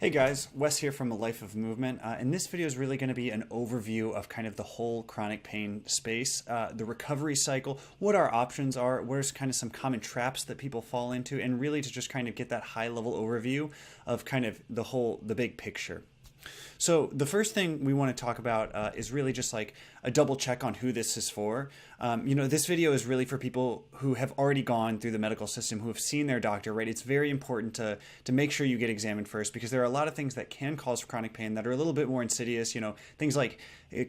Hey guys, Wes here from A Life of Movement, and this video is really going to be an overview of kind of the whole chronic pain space, the recovery cycle, what our options are, where's kind of some common traps that people fall into, and really to just kind of get that high level overview of kind of the big picture. So the first thing we want to talk about is really just like a double check on who this is for. This video is really for people who have already gone through the medical system, who have seen their doctor, right? It's very important to make sure you get examined first because there are a lot of things that can cause chronic pain that are a little bit more insidious, things like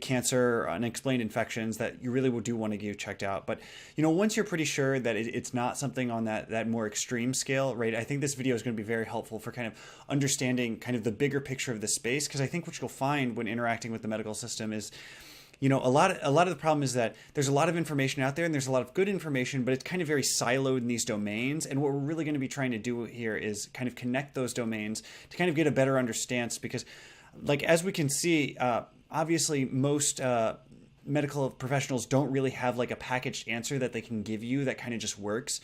cancer, unexplained infections that you really do want to get checked out. But, once you're pretty sure that it's not something on that more extreme scale, right? I think this video is going to be very helpful for kind of understanding kind of the bigger picture of the space, because I think what you'll find when interacting with the medical system is a lot of the problem is that there's a lot of information out there and there's a lot of good information, but it's kind of very siloed in these domains. And what we're really going to be trying to do here is kind of connect those domains to kind of get a better understanding, because like as we can see, obviously most medical professionals don't really have like a packaged answer that they can give you that kind of just works,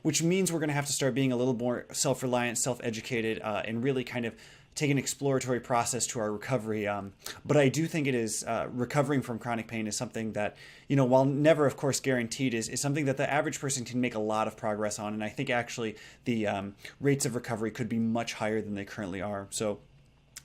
which means we're going to have to start being a little more self-reliant, self-educated, and really kind of take an exploratory process to our recovery. But I do think it is recovering from chronic pain is something that, while never, of course, guaranteed, is something that the average person can make a lot of progress on. And I think actually the rates of recovery could be much higher than they currently are. So,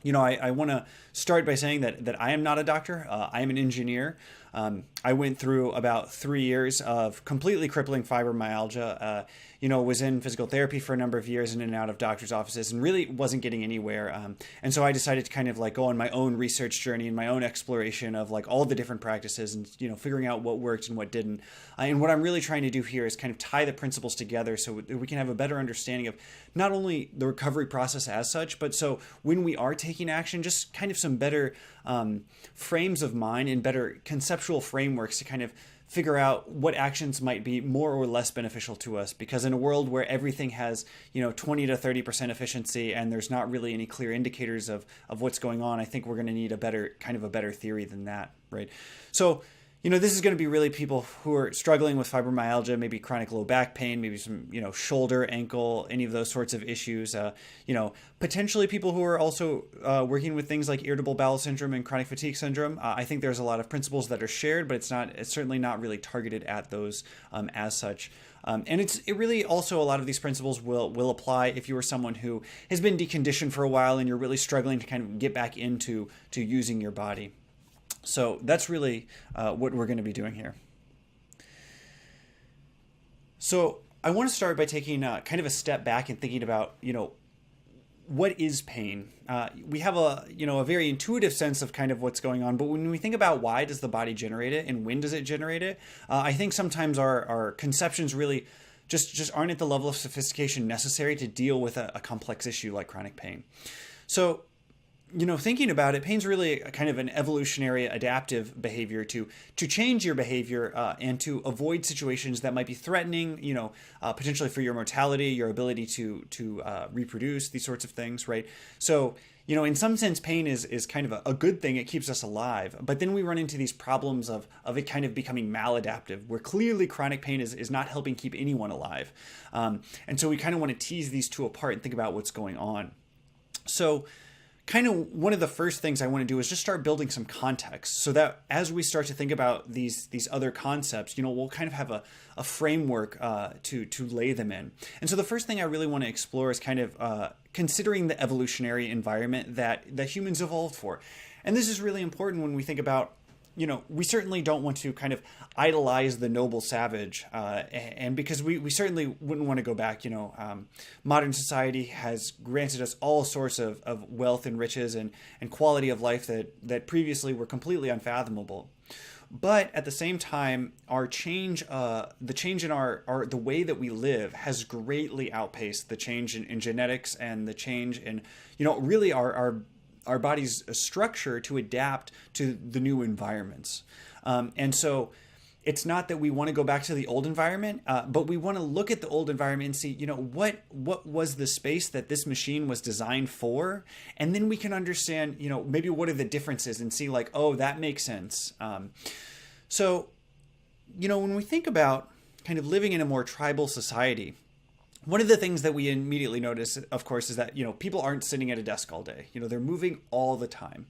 I want to start by saying that I am not a doctor. I am an engineer. I went through about 3 years of completely crippling fibromyalgia, was in physical therapy for a number of years in and out of doctor's offices and really wasn't getting anywhere. And so I decided to kind of like go on my own research journey and my own exploration of like all the different practices and, figuring out what worked and what didn't. And what I'm really trying to do here is kind of tie the principles together so we can have a better understanding of not only the recovery process as such, but so when we are taking action, just kind of some better frames of mind and better conceptual frameworks to kind of figure out what actions might be more or less beneficial to us. Because in a world where everything has 20 to 30% efficiency and there's not really any clear indicators of what's going on, I think we're going to need a better theory than that, right? So this is going to be really people who are struggling with fibromyalgia, maybe chronic low back pain, maybe some, shoulder, ankle, any of those sorts of issues. Potentially people who are also working with things like irritable bowel syndrome and chronic fatigue syndrome. I think there's a lot of principles that are shared, but it's certainly not really targeted at those as such. And it really also, a lot of these principles will apply if you are someone who has been deconditioned for a while and you're really struggling to kind of get back into using your body. So that's really what we're going to be doing here. So I want to start by taking kind of a step back and thinking about, what is pain? We have a very intuitive sense of kind of what's going on, but when we think about why does the body generate it and when does it generate it, I think sometimes our conceptions really just aren't at the level of sophistication necessary to deal with a complex issue like chronic pain. So thinking about it, pain's really a kind of an evolutionary adaptive behavior to change your behavior and to avoid situations that might be threatening, potentially for your mortality, your ability to reproduce, these sorts of things, right? So, in some sense, pain is kind of a good thing. It keeps us alive. But then we run into these problems of it kind of becoming maladaptive, where clearly chronic pain is not helping keep anyone alive. And so we kind of want to tease these two apart and think about what's going on. So kind of one of the first things I want to do is just start building some context so that as we start to think about these other concepts, we'll kind of have a framework to lay them in. And so the first thing I really want to explore is kind of considering the evolutionary environment that humans evolved for. And this is really important when we think about, we certainly don't want to kind of idolize the noble savage, and because we certainly wouldn't want to go back. Modern society has granted us all sorts of wealth and riches and quality of life that previously were completely unfathomable. But at the same time, the change in the way that we live has greatly outpaced the change in genetics and the change in, really our body's structure to adapt to the new environments. And so it's not that we want to go back to the old environment, but we want to look at the old environment and see, what was the space that this machine was designed for? And then we can understand, maybe what are the differences and see like, oh, that makes sense. So, when we think about kind of living in a more tribal society, one of the things that we immediately notice, of course, is that, people aren't sitting at a desk all day. They're moving all the time.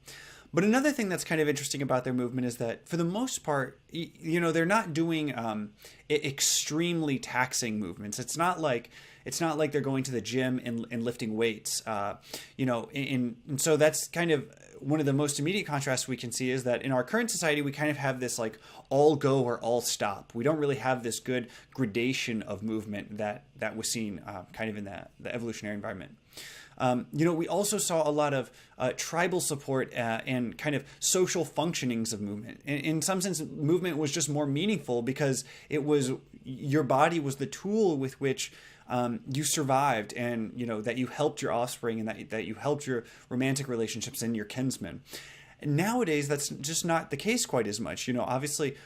But another thing that's kind of interesting about their movement is that, for the most part, they're not doing extremely taxing movements. It's not like they're going to the gym and lifting weights. And so that's kind of one of the most immediate contrasts we can see, is that in our current society, we kind of have this like all go or all stop. We don't really have this good gradation of movement that was seen kind of in the evolutionary environment. We also saw a lot of tribal support and kind of social functionings of movement. In some sense, movement was just more meaningful because your body was the tool with which you survived, and that you helped your offspring, and that you helped your romantic relationships and your kinsmen. Nowadays, that's just not the case quite as much. Obviously,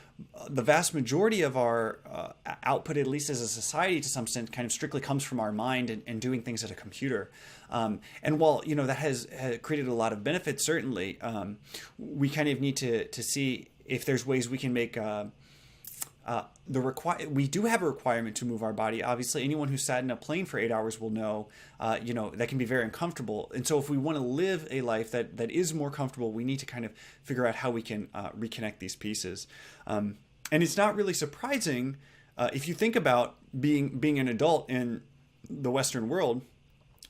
the vast majority of our output, at least as a society, to some extent, kind of strictly comes from our mind and doing things at a computer. And while that has created a lot of benefits, certainly, we kind of need to see if there's ways we can make we do have a requirement to move our body. Obviously, anyone who sat in a plane for 8 hours will know, that can be very uncomfortable. And so if we want to live a life that is more comfortable, we need to kind of figure out how we can reconnect these pieces. And it's not really surprising if you think about being an adult in the Western world,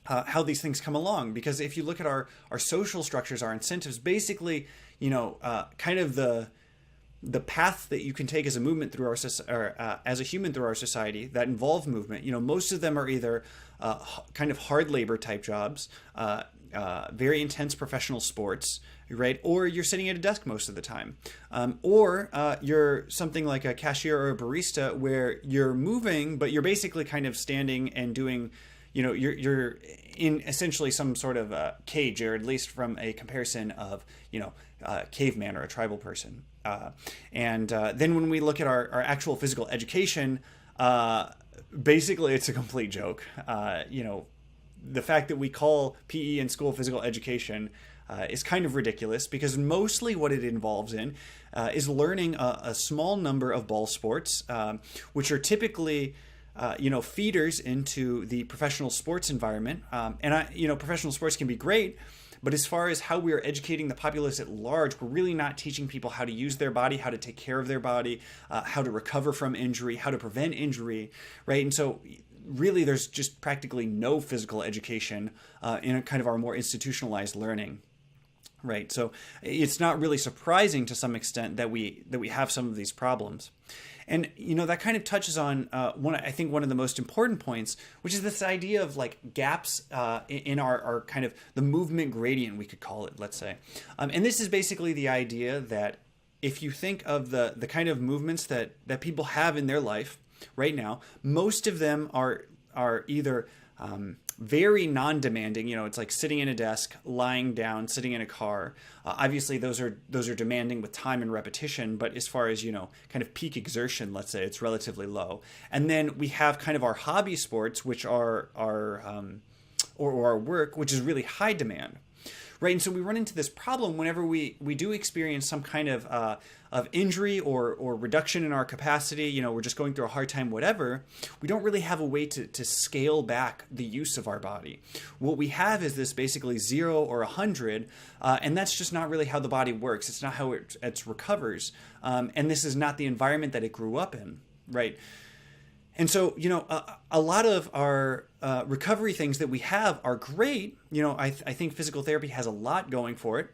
how these things come along. Because if you look at our social structures, our incentives, basically, kind of the path that you can take as a movement through as a human through our society that involve movement, most of them are either kind of hard labor type jobs, very intense professional sports, right? Or you're sitting at a desk most of the time, or you're something like a cashier or a barista where you're moving, but you're basically kind of standing and doing, you're in essentially some sort of cage, or at least from a comparison of, a caveman or a tribal person. And then when we look at our actual physical education, basically it's a complete joke. The fact that we call PE in school physical education is kind of ridiculous, because mostly what it involves in is learning a small number of ball sports, which are typically feeders into the professional sports environment. And professional sports can be great, but as far as how we are educating the populace at large, we're really not teaching people how to use their body, how to take care of their body, how to recover from injury, how to prevent injury, right? And so really there's just practically no physical education in a kind of our more institutionalized learning. Right. So it's not really surprising to some extent that we have some of these problems. And, that kind of touches on one of the most important points, which is this idea of like gaps in our kind of the movement gradient, we could call it, let's say. And this is basically the idea that if you think of the kind of movements that people have in their life right now, most of them are either very non-demanding. It's like sitting in a desk, lying down, sitting in a car. Obviously, those are demanding with time and repetition. But as far as kind of peak exertion, let's say, it's relatively low. And then we have kind of our hobby sports, which are or our work, which is really high demand. Right, and so we run into this problem whenever we do experience some kind of injury or reduction in our capacity. We're just going through a hard time, whatever. We don't really have a way to scale back the use of our body. What we have is this basically 0 or 100, and that's just not really how the body works. It's not how it recovers, and this is not the environment that it grew up in, right? And so, a lot of our recovery things that we have are great. I think physical therapy has a lot going for it.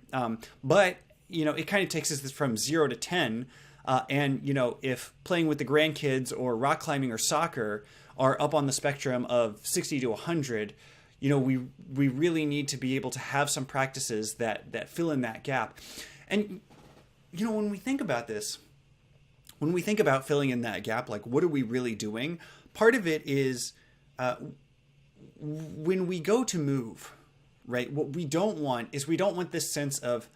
But, it kind of takes us from 0 to 10. And, if playing with the grandkids or rock climbing or soccer are up on the spectrum of 60 to 100, we really need to be able to have some practices that fill in that gap. And, when we think about this, when we think about filling in that gap, like what are we really doing? Part of it is when we go to move, right? What we don't want is we don't want this sense of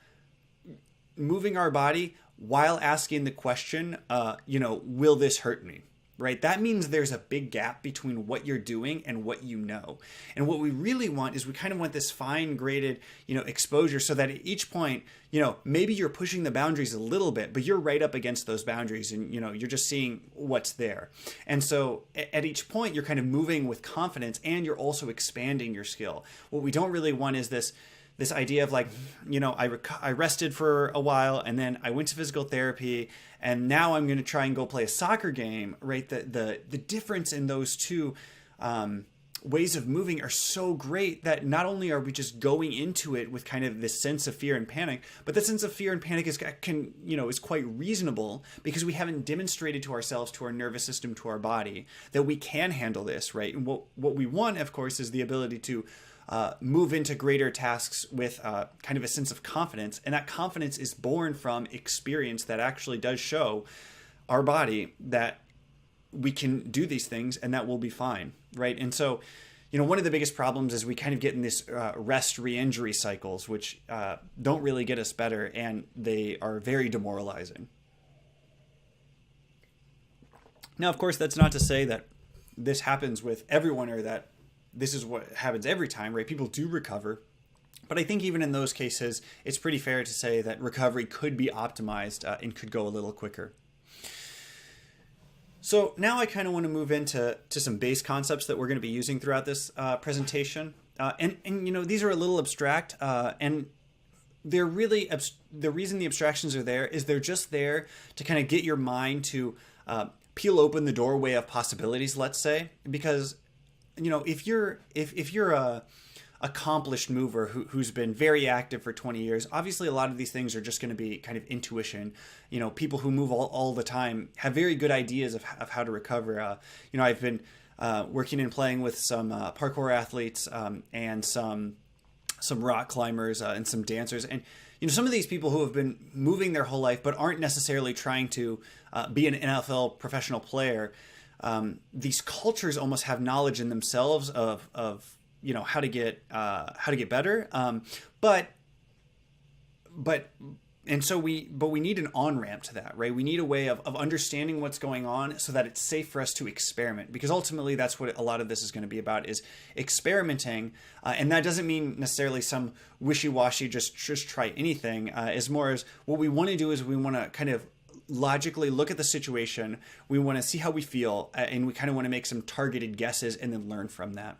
moving our body while asking the question, will this hurt me? right? That means there's a big gap between what you're doing and what you know. And what we really want is we kind of want this fine graded, exposure, so that at each point, maybe you're pushing the boundaries a little bit, but you're right up against those boundaries, and you're just seeing what's there. And so at each point, you're kind of moving with confidence, and you're also expanding your skill. What we don't really want is this idea of like, I rested for a while, and then I went to physical therapy, and now I'm going to try and go play a soccer game, right? The difference in those two ways of moving are so great that not only are we just going into it with kind of this sense of fear and panic, but the sense of fear and panic is quite reasonable, because we haven't demonstrated to ourselves, to our nervous system, to our body, that we can handle this, right? And what we want, of course, is the ability to move into greater tasks with kind of a sense of confidence. And that confidence is born from experience that actually does show our body that we can do these things and that we'll be fine, right? And so, one of the biggest problems is we kind of get in this rest re-injury cycles, which don't really get us better, and they are very demoralizing. Now, of course, that's not to say that this happens with everyone, or that this is what happens every time, right? People do recover. But I think even in those cases, it's pretty fair to say that recovery could be optimized and could go a little quicker. So now I kind of want to move into some base concepts that we're going to be using throughout this presentation. And these are a little abstract, and they're really, the reason the abstractions are there is they're just there to kind of get your mind to peel open the doorway of possibilities, let's say, because if you're a accomplished mover who's been very active for 20 years, obviously a lot of these things are just going to be kind of intuition. People who move all the time have very good ideas of how to recover. I've been working and playing with some parkour athletes and some rock climbers and some dancers, and some of these people who have been moving their whole life but aren't necessarily trying to be an NFL professional player. These cultures almost have knowledge in themselves of how to get better, but we need an on-ramp to that, right? We need a way of understanding what's going on so that it's safe for us to experiment, because ultimately that's what a lot of this is going to be about, is experimenting, and that doesn't mean necessarily some wishy-washy just try anything. As more as what we want to do is we want to kind of logically look at the situation, we want to see how we feel, and we kind of want to make some targeted guesses and then learn from that.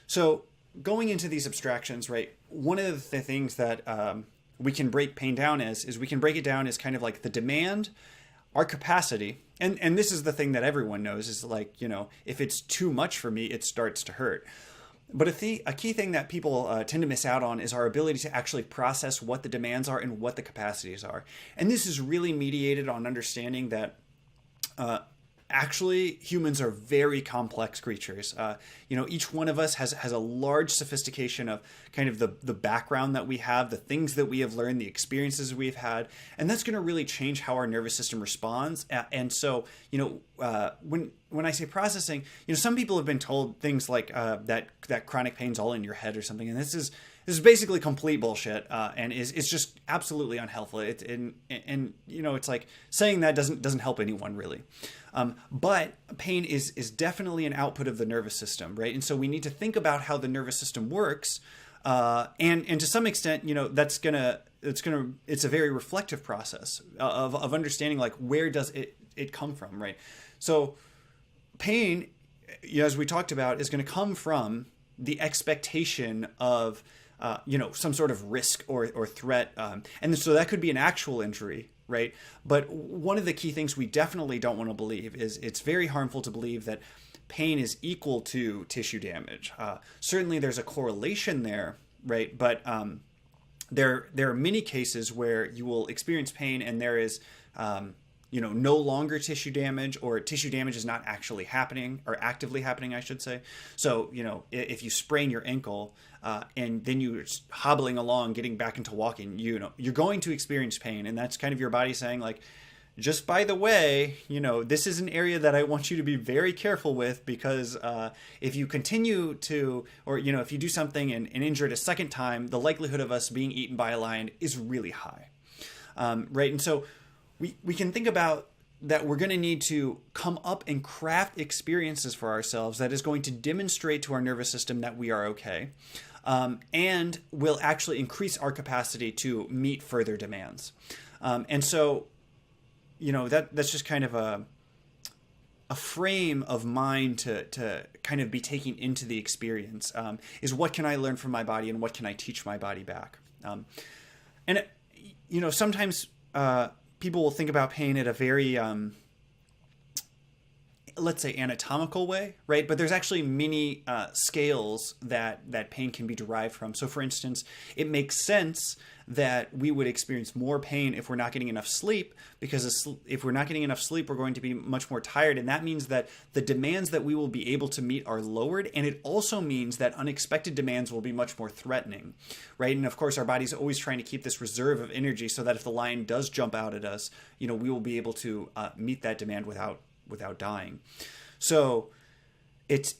So going into these abstractions, right, one of the things that we can break pain down is we can break it down as kind of like the demand, our capacity, and this is the thing that everyone knows, is like, if it's too much for me, it starts to hurt. But a key thing that people tend to miss out on is our ability to actually process what the demands are and what the capacities are. And this is really mediated on understanding that actually humans are very complex creatures. Each one of us has a large sophistication of kind of the background that we have, the things that we have learned, the experiences we've had, and that's going to really change how our nervous system responds. And so, when I say processing, some people have been told things like that chronic pain's all in your head or something, and this is basically complete bullshit, and it's just absolutely unhelpful. It's like saying that doesn't help anyone really. But pain is definitely an output of the nervous system, right? And so we need to think about how the nervous system works, and to some extent, it's a very reflective process of understanding, like, where does it come from, right? So pain, as we talked about, is going to come from the expectation of some sort of risk or threat, and so that could be an actual injury, right? But one of the key things we definitely don't want to believe is it's very harmful to believe that pain is equal to tissue damage. Certainly there's a correlation there, right? But there are many cases where you will experience pain and there is no longer tissue damage, or tissue damage is not actually happening, or actively happening, I should say. So, if you sprain your ankle and then you're hobbling along, getting back into walking, you're going to experience pain. And that's kind of your body saying, like, just by the way, this is an area that I want you to be very careful with, because if you continue to, or, if you do something and injure it a second time, the likelihood of us being eaten by a lion is really high. Right. And so we can think about that we're going to need to come up and craft experiences for ourselves that is going to demonstrate to our nervous system that we are okay, and will actually increase our capacity to meet further demands. And so, that's just kind of a frame of mind to kind of be taking into the experience, is what can I learn from my body and what can I teach my body back? Sometimes people will think about pain at a very, let's say, anatomical way, right? But there's actually many scales that pain can be derived from. So for instance, it makes sense that we would experience more pain if we're not getting enough sleep, because if we're not getting enough sleep, we're going to be much more tired. And that means that the demands that we will be able to meet are lowered. And it also means that unexpected demands will be much more threatening, right? And of course, our body's always trying to keep this reserve of energy so that if the lion does jump out at us, we will be able to meet that demand without dying. So it's,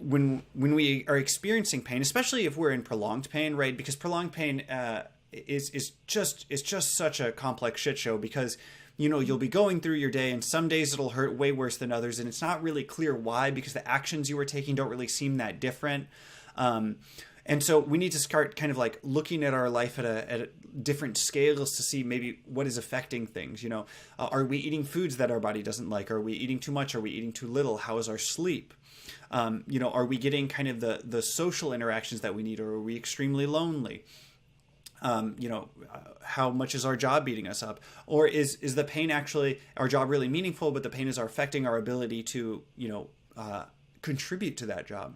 when we are experiencing pain, especially if we're in prolonged pain, right? Because prolonged pain is just such a complex shit show, because you'll be going through your day and some days it'll hurt way worse than others, and it's not really clear why, because the actions you were taking don't really seem that different. And so we need to start kind of like looking at our life at different scales to see maybe what is affecting things. Are we eating foods that our body doesn't like? Are we eating too much? Are we eating too little? How is our sleep? Are we getting kind of the social interactions that we need, or are we extremely lonely? How much is our job beating us up? Or is the pain actually, our job really meaningful, but the pain is affecting our ability to, contribute to that job?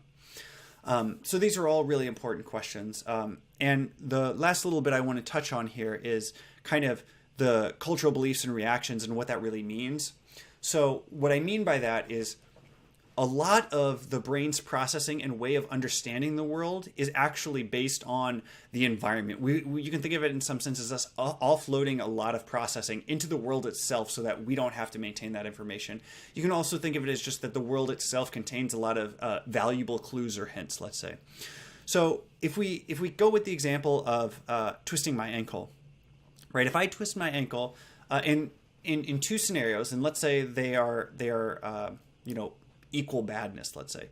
So these are all really important questions. And the last little bit I want to touch on here is kind of the cultural beliefs and reactions and what that really means. So what I mean by that is a lot of the brain's processing and way of understanding the world is actually based on the environment. You can think of it in some sense as us offloading a lot of processing into the world itself so that we don't have to maintain that information. You can also think of it as just that the world itself contains a lot of valuable clues or hints, let's say. So if we go with the example of twisting my ankle, right? If I twist my ankle in two scenarios, and let's say they are equal badness, let's say.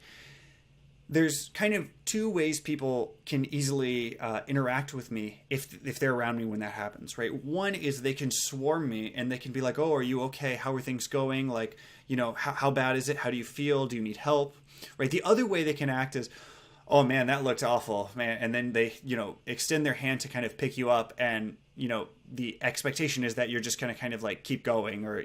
There's kind of two ways people can easily interact with me if they're around me when that happens, right? One is they can swarm me and they can be like, oh, are you okay? How are things going? Like, how bad is it? How do you feel? Do you need help? Right? The other way they can act is, oh man, that looked awful, man. And then they, extend their hand to kind of pick you up, and, the expectation is that you're just going to kind of like keep going, or,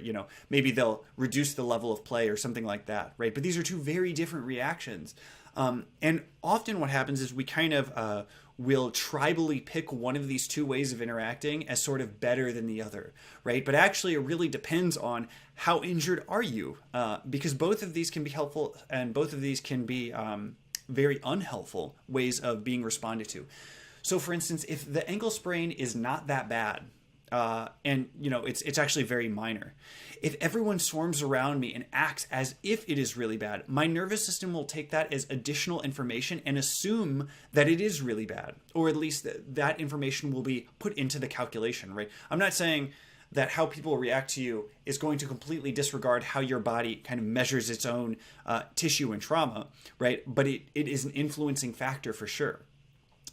maybe they'll reduce the level of play or something like that, right? But these are two very different reactions. And often what happens is we kind of will tribally pick one of these two ways of interacting as sort of better than the other, right? But actually it really depends on how injured are you, because both of these can be helpful and both of these can be very unhelpful ways of being responded to. So for instance, if the ankle sprain is not that bad, and it's actually very minor, if everyone swarms around me and acts as if it is really bad, my nervous system will take that as additional information and assume that it is really bad, or at least that information will be put into the calculation, right? I'm not saying that how people react to you is going to completely disregard how your body kind of measures its own tissue and trauma, right? But it is an influencing factor for sure.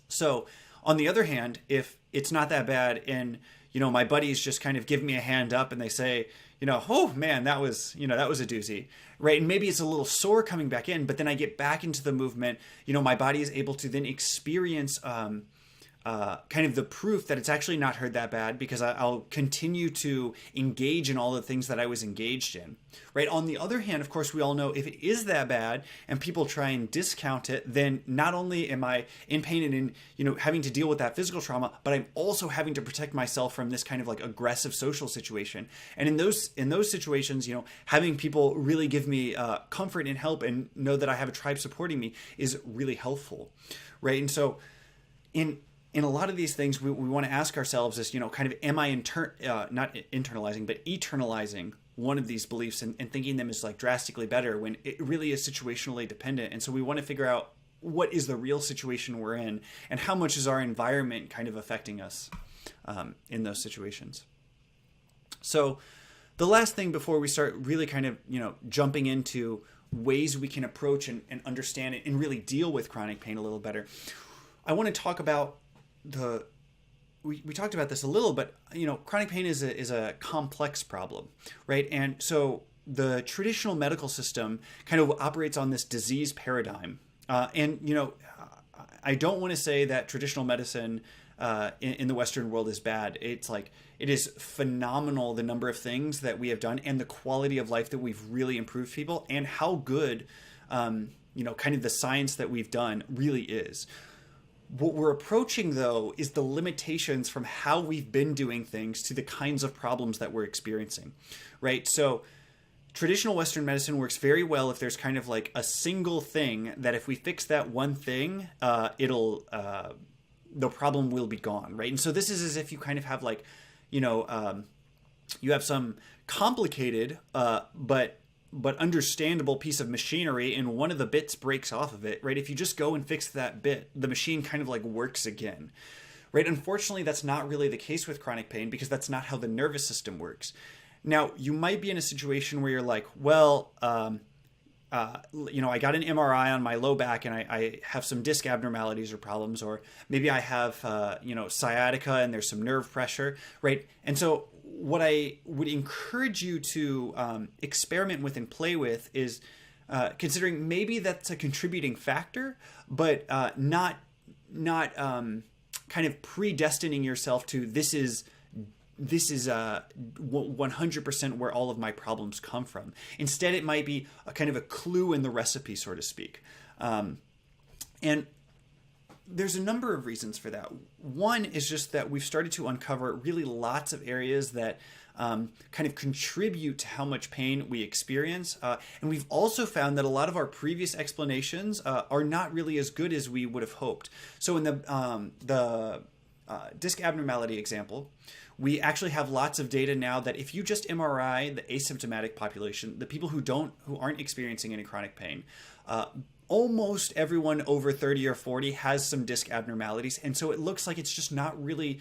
So on the other hand, if it's not that bad and, my buddies just kind of give me a hand up and they say, oh man, that was a doozy, right? And maybe it's a little sore coming back in, but then I get back into the movement, my body is able to then experience kind of the proof that it's actually not hurt that bad, because I'll continue to engage in all the things that I was engaged in, right? On the other hand, of course, we all know if it is that bad and people try and discount it, then not only am I in pain and in, having to deal with that physical trauma, but I'm also having to protect myself from this kind of like aggressive social situation. And in those situations, having people really give me comfort and help and know that I have a tribe supporting me is really helpful, right? And so in a lot of these things, we want to ask ourselves is, kind of, am I not internalizing, but eternalizing one of these beliefs and thinking them as like drastically better when it really is situationally dependent. And so we want to figure out what is the real situation we're in and how much is our environment kind of affecting us in those situations. So the last thing before we start really kind of, jumping into ways we can approach and understand it and really deal with chronic pain a little better, I want to talk about we talked about this a little, but chronic pain is a complex problem, right? And so the traditional medical system kind of operates on this disease paradigm. I don't want to say that traditional medicine in the Western world is bad. It's like, it is phenomenal, the number of things that we have done and the quality of life that we've really improved people, and how good, kind of the science that we've done really is. What we're approaching, though, is the limitations from how we've been doing things to the kinds of problems that we're experiencing, right? So traditional Western medicine works very well if there's kind of like a single thing that if we fix that one thing, the problem will be gone, right? And so this is as if you kind of have like, you have some complicated but understandable piece of machinery, and one of the bits breaks off of it, right? If you just go and fix that bit, the machine kind of like works again, right? Unfortunately, that's not really the case with chronic pain, because that's not how the nervous system works. Now, you might be in a situation where you're like, well, I got an MRI on my low back and I have some disc abnormalities or problems, or maybe I have, sciatica and there's some nerve pressure, right? And so what I would encourage you to experiment with and play with is considering maybe that's a contributing factor, but not kind of predestining yourself to this is 100% where all of my problems come from. Instead, it might be a kind of a clue in the recipe, so to speak. And there's a number of reasons for that. One is just that we've started to uncover really lots of areas that kind of contribute to how much pain we experience. And we've also found that a lot of our previous explanations are not really as good as we would have hoped. So in the disc abnormality example, we actually have lots of data now that if you just MRI the asymptomatic population, the people who aren't experiencing any chronic pain, almost everyone over 30 or 40 has some disc abnormalities. And so it looks like it's just not really,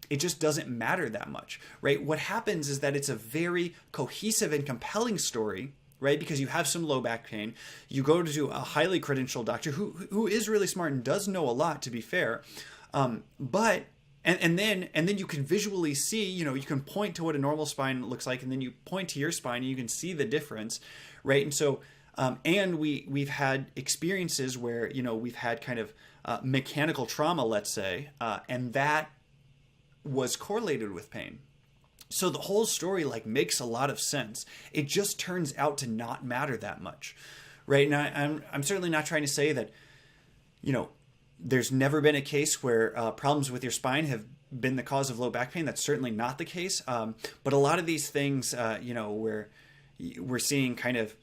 it just doesn't matter that much, right? What happens is that it's a very cohesive and compelling story, right? Because you have some low back pain, you go to a highly credentialed doctor who is really smart and does know a lot, to be fair. But then you can visually see, you can point to what a normal spine looks like, and then you point to your spine and you can see the difference, right? And so, and we've had experiences where, we've had kind of mechanical trauma, let's say, and that was correlated with pain. So the whole story makes a lot of sense. It just turns out to not matter that much, right? And I'm certainly not trying to say that, there's never been a case where problems with your spine have been the cause of low back pain. That's certainly not the case. But a lot of these things, where we're seeing kind of,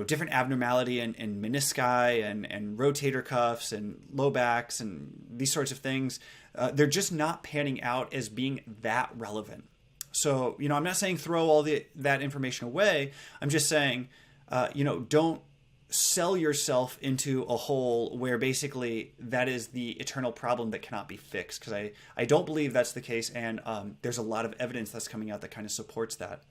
different abnormality in menisci and rotator cuffs and low backs and these sorts of things, they're just not panning out as being that relevant. So, I'm not saying throw all that information away. I'm just saying, don't sell yourself into a hole where basically that is the eternal problem that cannot be fixed, because I don't believe that's the case, and there's a lot of evidence that's coming out that kind of supports that.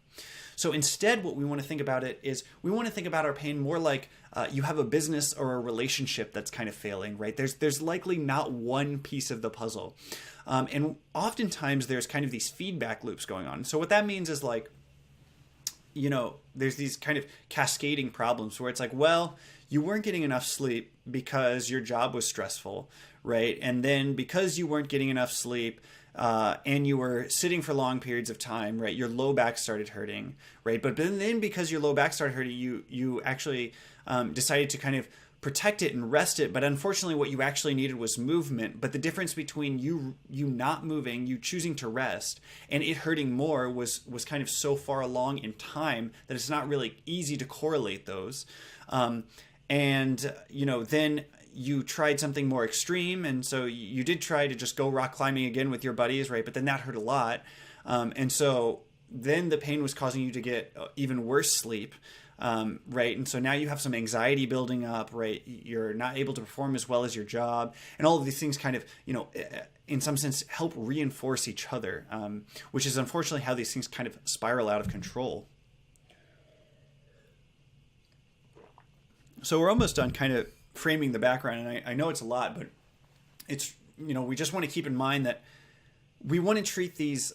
So instead, what we want to think about it is we want to think about our pain more like you have a business or a relationship that's kind of failing, right? There's likely not one piece of the puzzle. And oftentimes there's kind of these feedback loops going on. So what that means is there's these kind of cascading problems where it's like, well, you weren't getting enough sleep because your job was stressful, right? And then because you weren't getting enough sleep, and you were sitting for long periods of time, right, your low back started hurting, right? But then because your low back started hurting, you actually decided to kind of protect it and rest it. But unfortunately, what you actually needed was movement. But the difference between you not moving, you choosing to rest, and it hurting more was kind of so far along in time that it's not really easy to correlate those. Then you tried something more extreme, and so you did try to just go rock climbing again with your buddies, right? But then that hurt a lot. And so then the pain was causing you to get even worse sleep. right? And so now you have some anxiety building up, right? You're not able to perform as well as your job, and all of these things kind of, in some sense, help reinforce each other, which is unfortunately how these things kind of spiral out of control. So we're almost done kind of framing the background, and I know it's a lot, but it's, we just want to keep in mind that we want to treat these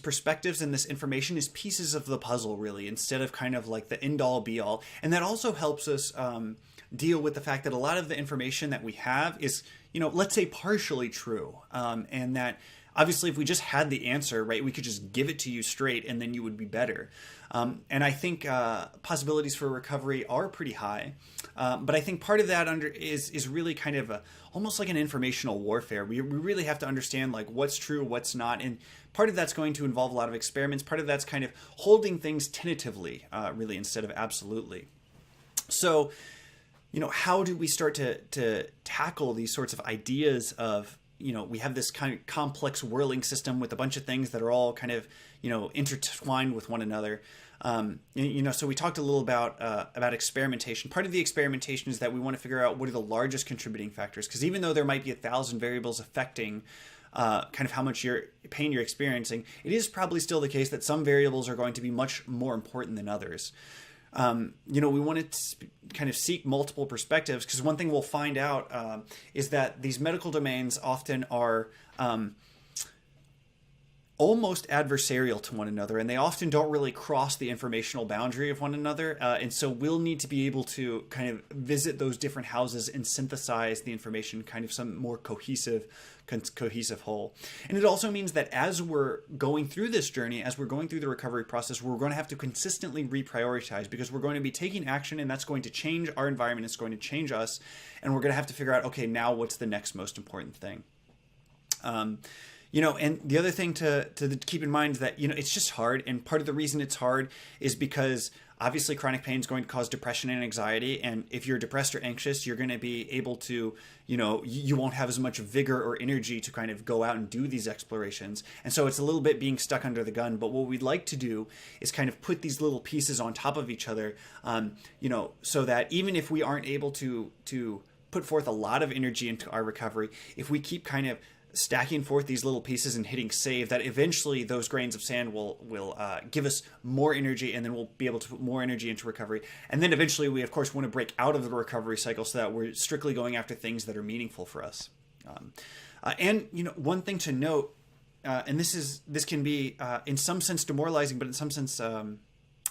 perspectives and this information as pieces of the puzzle, really, instead of kind of like the end-all be-all. And that also helps us deal with the fact that a lot of the information that we have is, let's say partially true, and that obviously if we just had the answer, right, we could just give it to you straight and then you would be better. And I think possibilities for recovery are pretty high, but I think part of that is really kind of almost like an informational warfare. We really have to understand like what's true, what's not, and part of that's going to involve a lot of experiments. Part of that's kind of holding things tentatively, really, instead of absolutely. So, how do we start to tackle these sorts of ideas of, we have this kind of complex whirling system with a bunch of things that are all kind of, intertwined with one another. So we talked a little about experimentation. Part of the experimentation is that we want to figure out what are the largest contributing factors, because even though there might be 1,000 variables affecting kind of how much pain you're experiencing, it is probably still the case that some variables are going to be much more important than others. We want to kind of seek multiple perspectives, because one thing we'll find out is that these medical domains often are almost adversarial to one another, and they often don't really cross the informational boundary of one another. And so we'll need to be able to kind of visit those different houses and synthesize the information, kind of some more cohesive whole. And it also means that as we're going through this journey, as we're going through the recovery process, we're going to have to consistently reprioritize, because we're going to be taking action, and that's going to change our environment. It's going to change us, and we're going to have to figure out, okay, now what's the next most important thing? And the other thing to keep in mind is that, it's just hard. And part of the reason it's hard is because obviously chronic pain is going to cause depression and anxiety. And if you're depressed or anxious, you're going to be able to, you won't have as much vigor or energy to kind of go out and do these explorations. And so it's a little bit being stuck under the gun. But what we'd like to do is kind of put these little pieces on top of each other, so that even if we aren't able to put forth a lot of energy into our recovery, if we keep kind of stacking forth these little pieces and hitting save, that eventually those grains of sand will give us more energy, and then we'll be able to put more energy into recovery. And then eventually we, of course, want to break out of the recovery cycle so that we're strictly going after things that are meaningful for us. And one thing to note, and this can be in some sense demoralizing, but in some sense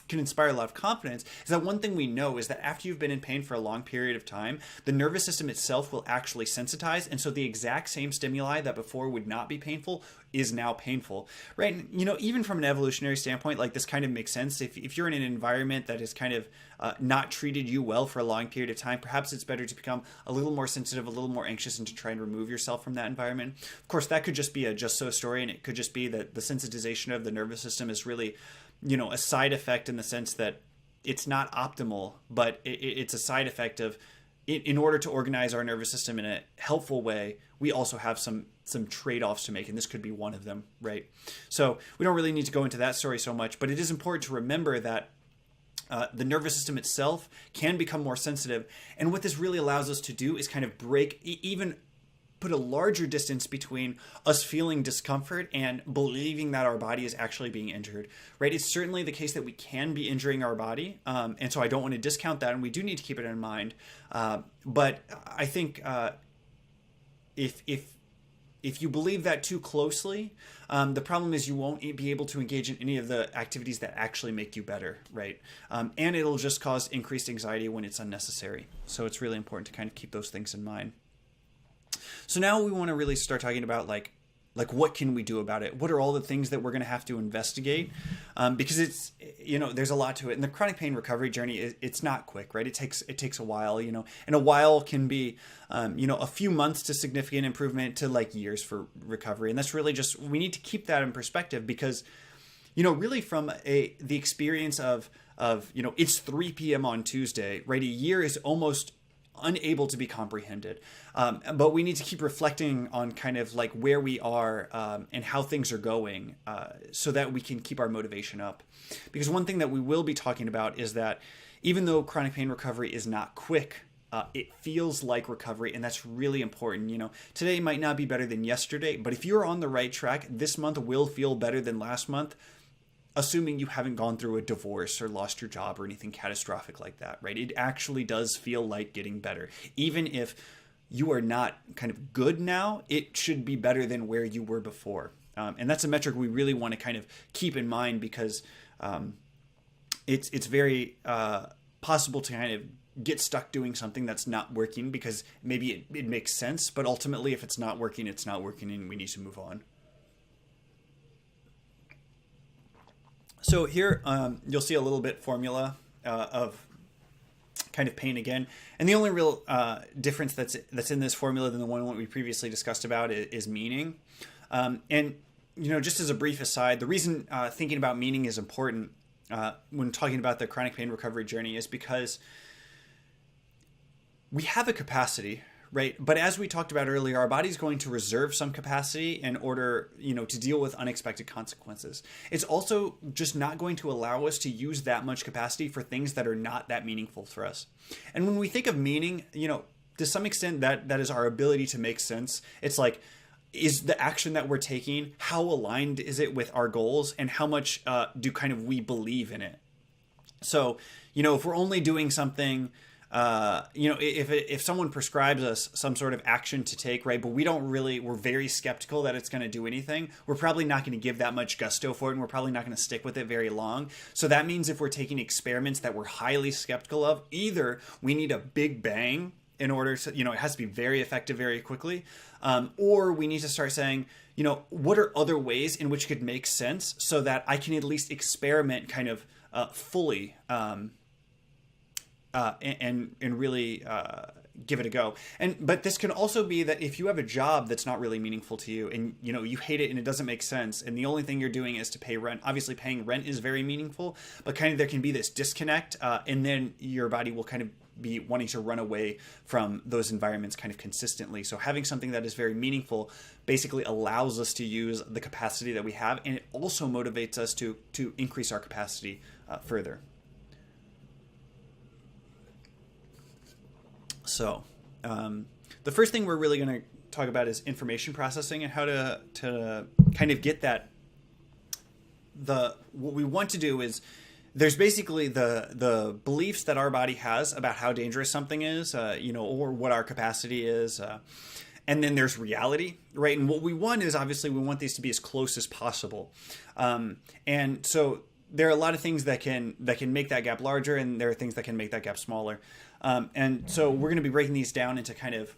can inspire a lot of confidence, is that one thing we know is that after you've been in pain for a long period of time, the nervous system itself will actually sensitize. And so the exact same stimuli that before would not be painful is now painful, right? And, even from an evolutionary standpoint, like this kind of makes sense. If you're in an environment that has kind of not treated you well for a long period of time, perhaps it's better to become a little more sensitive, a little more anxious, and to try and remove yourself from that environment. Of course, that could just be a just so story, and it could just be that the sensitization of the nervous system is really a side effect, in the sense that it's not optimal, but it's a side effect of, in order to organize our nervous system in a helpful way, we also have some trade-offs to make, and this could be one of them, right? So we don't really need to go into that story so much, but it is important to remember that the nervous system itself can become more sensitive, and what this really allows us to do is kind of break, even put a larger distance between us feeling discomfort and believing that our body is actually being injured, right? It's certainly the case that we can be injuring our body, and so I don't want to discount that, and we do need to keep it in mind. But I think if you believe that too closely, the problem is you won't be able to engage in any of the activities that actually make you better, right? And it'll just cause increased anxiety when it's unnecessary. So it's really important to kind of keep those things in mind. So now we want to really start talking about like what can we do about it? What are all the things that we're going to have to investigate? Because it's, there's a lot to it. And the chronic pain recovery journey, it's not quick, right? It takes a while, and a while can be, a few months to significant improvement to like years for recovery. And that's really just, we need to keep that in perspective, because, really from the experience of it's 3 p.m. on Tuesday, right? A year is almost unable to be comprehended. But we need to keep reflecting on kind of like where we are and how things are going, so that we can keep our motivation up. Because one thing that we will be talking about is that even though chronic pain recovery is not quick, it feels like recovery, and that's really important. You know, today might not be better than yesterday, but if you're on the right track, this month will feel better than last month, assuming you haven't gone through a divorce or lost your job or anything catastrophic like that, right? It actually does feel like getting better. Even if you are not kind of good now, it should be better than where you were before. And that's a metric we really want to kind of keep in mind, because it's very possible to kind of get stuck doing something that's not working because maybe it makes sense, but ultimately if it's not working, it's not working, and we need to move on. So here you'll see a little bit formula of kind of pain again. And the only real difference that's in this formula than the one we previously discussed about is meaning. And, you know, just as a brief aside, the reason thinking about meaning is important when talking about the chronic pain recovery journey is because we have a capacity, right? But as we talked about earlier, our body's going to reserve some capacity in order, you know, to deal with unexpected consequences. It's also just not going to allow us to use that much capacity for things that are not that meaningful for us. And when we think of meaning, you know, to some extent that is our ability to make sense. It's like, is the action that we're taking, how aligned is it with our goals, and how much do kind of we believe in it? So, you know, if we're only doing something, you know, if someone prescribes us some sort of action to take, right, but we're very skeptical that it's going to do anything, we're probably not going to give that much gusto for it, and we're probably not going to stick with it very long. So that means if we're taking experiments that we're highly skeptical of, either we need a big bang in order to, you know, it has to be very effective very quickly, or we need to start saying, you know, what are other ways in which it could make sense so that I can at least experiment kind of fully, and really give it a go. But this can also be that if you have a job that's not really meaningful to you, and you know you hate it and it doesn't make sense, and the only thing you're doing is to pay rent. Obviously, paying rent is very meaningful, but kind of there can be this disconnect, and then your body will kind of be wanting to run away from those environments kind of consistently. So having something that is very meaningful basically allows us to use the capacity that we have, and it also motivates us to increase our capacity further. So the first thing we're really going to talk about is information processing and how to kind of get that. What we want to do is there's basically the beliefs that our body has about how dangerous something is, you know, or what our capacity is. And then there's reality, right? And what we want is obviously we want these to be as close as possible. And so there are a lot of things that can make that gap larger, and there are things that can make that gap smaller. And so we're going to be breaking these down into kind of,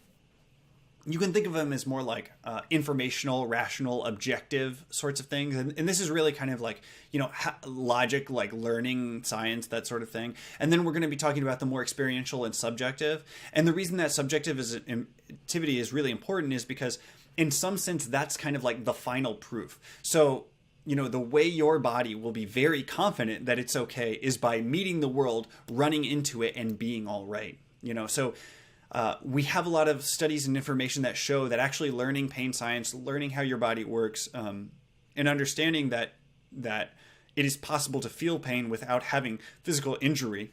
you can think of them as more like informational, rational, objective sorts of things. And this is really kind of like, you know, logic, like learning, science, that sort of thing. And then we're going to be talking about the more experiential and subjective. And the reason that subjective activity is really important is because in some sense, that's kind of like the final proof. So, you know, the way your body will be very confident that it's okay is by meeting the world, running into it, and being all right. You know, so we have a lot of studies and information that show that actually learning pain science, learning how your body works, and understanding that it is possible to feel pain without having physical injury,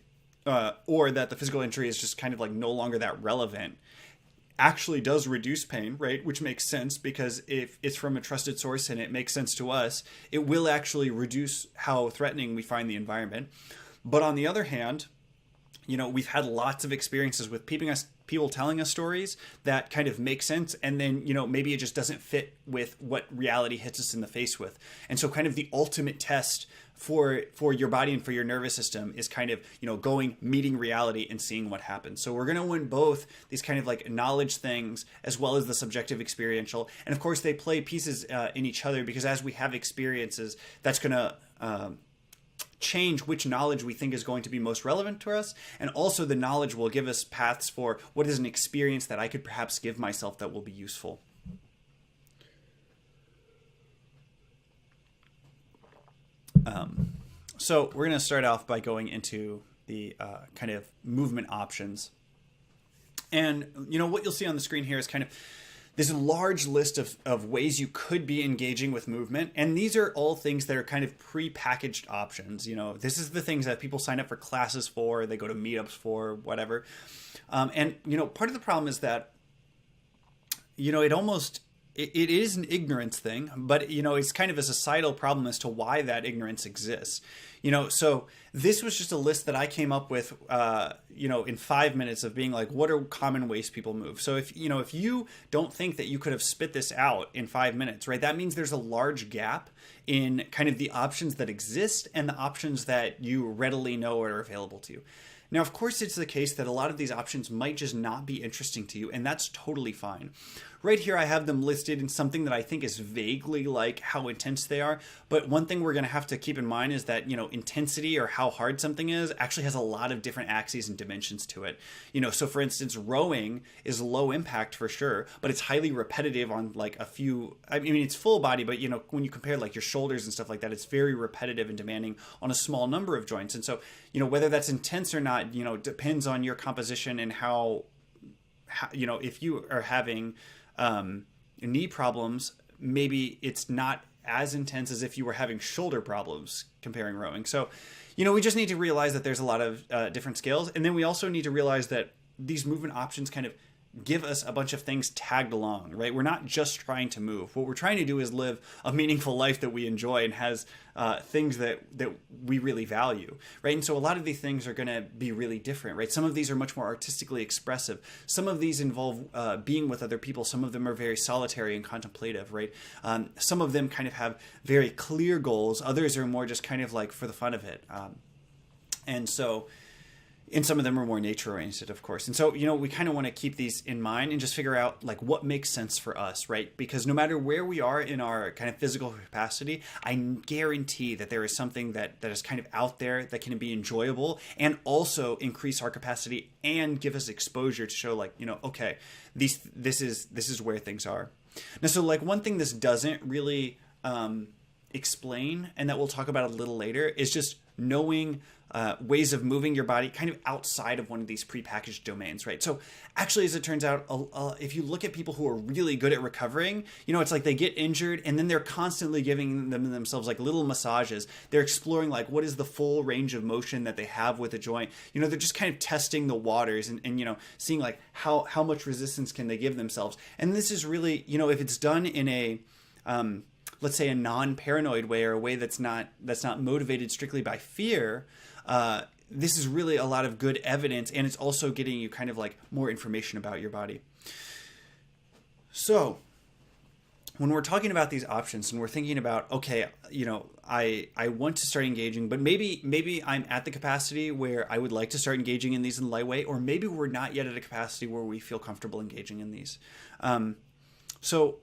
or that the physical injury is just kind of like no longer that relevant, actually does reduce pain, right? Which makes sense, because if it's from a trusted source and it makes sense to us, it will actually reduce how threatening we find the environment. But on the other hand, you know, we've had lots of experiences with people telling us stories that kind of make sense, and then, you know, maybe it just doesn't fit with what reality hits us in the face with. And so kind of the ultimate test for your body and for your nervous system is kind of, you know, meeting reality and seeing what happens. So we're going to win both these kind of like knowledge things as well as the subjective experiential. And of course they play pieces in each other, because as we have experiences, that's going to change which knowledge we think is going to be most relevant to us. And also the knowledge will give us paths for what is an experience that I could perhaps give myself that will be useful. So we're going to start off by going into the kind of movement options. And, you know, what you'll see on the screen here is kind of this large list of ways you could be engaging with movement. And these are all things that are kind of pre-packaged options. You know, this is the things that people sign up for classes for, they go to meetups for, whatever. And, you know, part of the problem is that, you know, it is an ignorance thing, but, you know, it's kind of a societal problem as to why that ignorance exists. You know, so this was just a list that I came up with, you know, in 5 minutes of being like, what are common ways people move? So if you don't think that you could have spit this out in 5 minutes, right, that means there's a large gap in kind of the options that exist and the options that you readily know are available to you. Now, of course, it's the case that a lot of these options might just not be interesting to you, and that's totally fine. Right here, I have them listed in something that I think is vaguely like how intense they are. But one thing we're going to have to keep in mind is that, you know, intensity or how hard something is actually has a lot of different axes and dimensions to it. You know, so for instance, rowing is low impact for sure, but it's highly repetitive on like a few, I mean, it's full body, but, you know, when you compare like your shoulders and stuff like that, it's very repetitive and demanding on a small number of joints. And so, you know, whether that's intense or not, you know, depends on your composition and how you know, if you are having knee problems, maybe it's not as intense as if you were having shoulder problems comparing rowing. So, you know, we just need to realize that there's a lot of different scales. And then we also need to realize that these movement options kind of give us a bunch of things tagged along, right? We're not just trying to move. What we're trying to do is live a meaningful life that we enjoy and has things that we really value, right? And so a lot of these things are going to be really different, right? Some of these are much more artistically expressive. Some of these involve being with other people. Some of them are very solitary and contemplative, right? Some of them kind of have very clear goals. Others are more just kind of like for the fun of it. And some of them are more nature oriented, of course. And so, you know, we kind of want to keep these in mind and just figure out like what makes sense for us, right? Because no matter where we are in our kind of physical capacity, I guarantee that there is something that is kind of out there that can be enjoyable and also increase our capacity and give us exposure to show like, you know, okay, this is where things are. Now, so like one thing this doesn't really explain, and that we'll talk about a little later, is just knowing ways of moving your body kind of outside of one of these prepackaged domains, right? So actually, as it turns out, if you look at people who are really good at recovering, you know, it's like they get injured and then they're constantly giving themselves like little massages. They're exploring like what is the full range of motion that they have with a joint. You know, they're just kind of testing the waters and you know, seeing like how much resistance can they give themselves. And this is really, you know, if it's done in a let's say a non-paranoid way or a way that's not motivated strictly by fear, this is really a lot of good evidence, and it's also getting you kind of like more information about your body. So when we're talking about these options and we're thinking about, okay, you know, I want to start engaging, but maybe I'm at the capacity where I would like to start engaging in these in the light way, or maybe we're not yet at a capacity where we feel comfortable engaging in these. So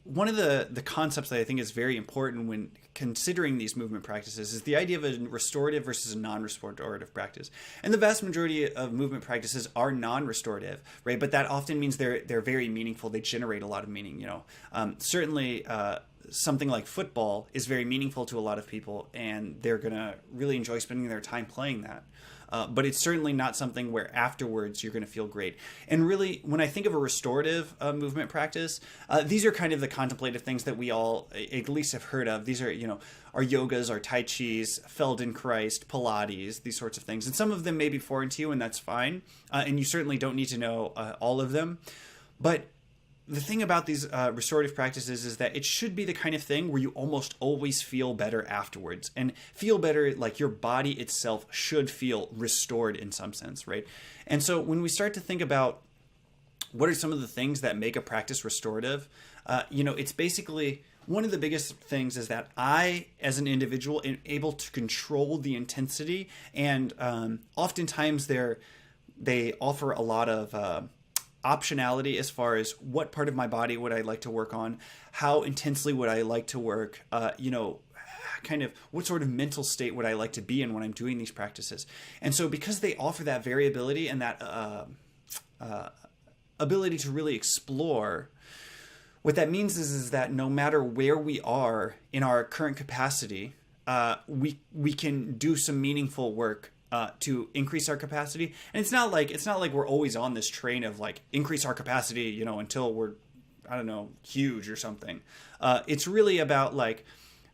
one of the concepts that I think is very important when considering these movement practices is the idea of a restorative versus a non-restorative practice. And the vast majority of movement practices are non-restorative, right? But that often means they're very meaningful. They generate a lot of meaning. You know, certainly something like football is very meaningful to a lot of people, and they're gonna really enjoy spending their time playing that. But it's certainly not something where afterwards you're going to feel great. And really, when I think of a restorative movement practice, these are kind of the contemplative things that we all at least have heard of. These are, you know, our yogas, our Tai Chis, Feldenkrais, Pilates, these sorts of things. And some of them may be foreign to you, and that's fine. And you certainly don't need to know all of them. But the thing about these restorative practices is that it should be the kind of thing where you almost always feel better afterwards, and feel better, like your body itself should feel restored in some sense, right? And so when we start to think about what are some of the things that make a practice restorative, you know, it's basically one of the biggest things is that I, as an individual, am able to control the intensity, and oftentimes they offer a lot of optionality as far as what part of my body would I like to work on, how intensely would I like to work, you know, kind of what sort of mental state would I like to be in when I'm doing these practices. And so because they offer that variability and that ability to really explore, what that means is that no matter where we are in our current capacity, we can do some meaningful work to increase our capacity. And it's not like we're always on this train of like increase our capacity, you know, until we're I don't know, huge or something. It's really about like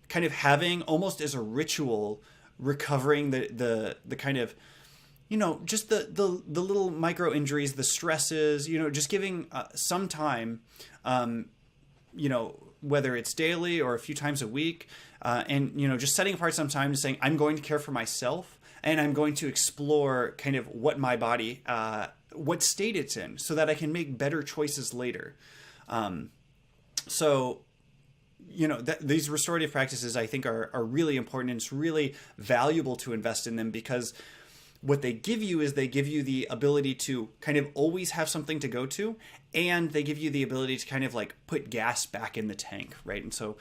kind of having almost as a ritual, recovering the kind of, just the little micro injuries, the stresses, just giving some time, whether it's daily or a few times a week, and just setting apart some time to saying, I'm going to care for myself, and I'm going to explore kind of what my body, what state it's in, so that I can make better choices later. So these restorative practices, I think, are really important, and it's really valuable to invest in them, because what they give you is they give you the ability to kind of always have something to go to, and they give you the ability to kind of like put gas back in the tank, right? And so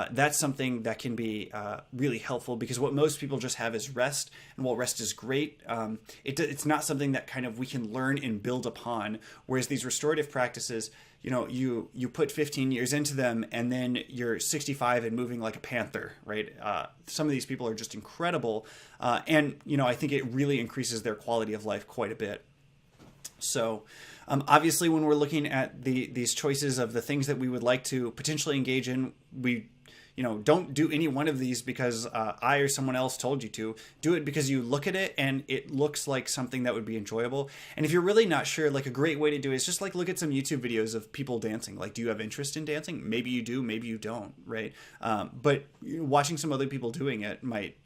that's something that can be really helpful, because what most people just have is rest, and while rest is great, it's not something that kind of we can learn and build upon, whereas these restorative practices, you put 15 years into them, and then you're 65 and moving like a panther, right? Some of these people are just incredible. And I think it really increases their quality of life quite a bit. So obviously, when we're looking at these choices of the things that we would like to potentially engage in, we don't do any one of these because I or someone else told you to. Do it because you look at it and it looks like something that would be enjoyable. And if you're really not sure, like a great way to do it is just like look at some YouTube videos of people dancing. Like, do you have interest in dancing? Maybe you do, maybe you don't, right? But watching some other people doing it might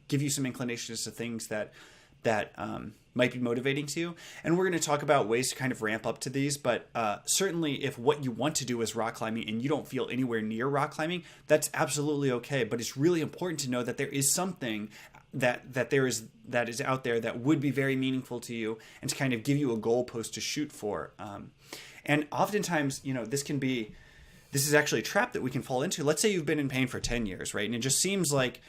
give you some inclinations to things that might be motivating to you. And we're going to talk about ways to kind of ramp up to these. But certainly if what you want to do is rock climbing and you don't feel anywhere near rock climbing, that's absolutely okay. But it's really important to know that there is something that is out there that would be very meaningful to you, and to kind of give you a goalpost to shoot for. And oftentimes, this is actually a trap that we can fall into. Let's say you've been in pain for 10 years, right? And it just seems like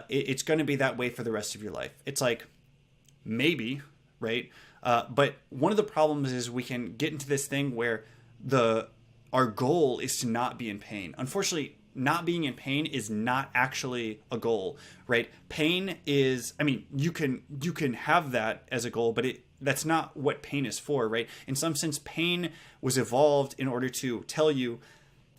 it's going to be that way for the rest of your life. It's like, maybe, right? But one of the problems is we can get into this thing where our goal is to not be in pain. Unfortunately, not being in pain is not actually a goal, right? Pain is, you can have that as a goal, but that's not what pain is for, right? In some sense, pain was evolved in order to tell you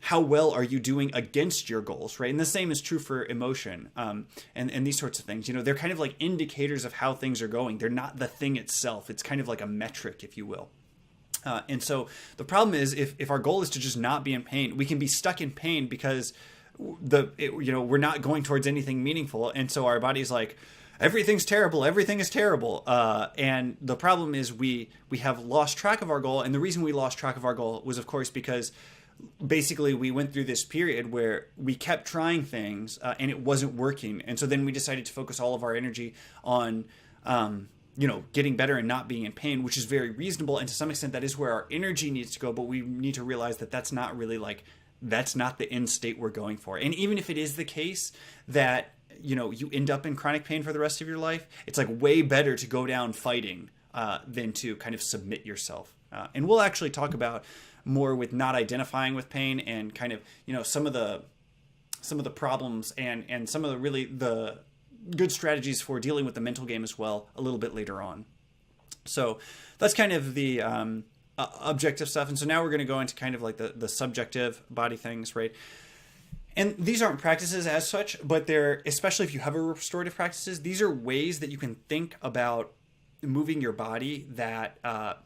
how well are you doing against your goals, right? And the same is true for emotion, and these sorts of things. They're kind of like indicators of how things are going. They're not the thing itself. It's kind of like a metric, if you will. And so the problem is, if our goal is to just not be in pain, we can be stuck in pain because we're not going towards anything meaningful, and so our body's like, everything's terrible. Everything is terrible. And the problem is we have lost track of our goal, and the reason we lost track of our goal was, of course, because basically we went through this period where we kept trying things and it wasn't working. And so then we decided to focus all of our energy on, getting better and not being in pain, which is very reasonable. And to some extent, that is where our energy needs to go. But we need to realize that that's not really that's not the end state we're going for. And even if it is the case that, you end up in chronic pain for the rest of your life, it's like way better to go down fighting than to kind of submit yourself. And we'll actually talk about more with not identifying with pain, and kind of some of the problems and some of the good strategies for dealing with the mental game as well a little bit later on. So that's kind of the objective stuff. And so now we're going to go into kind of like the subjective body things, right? And these aren't practices as such, but they're, especially if you have a restorative practices, these are ways that you can think about moving your body that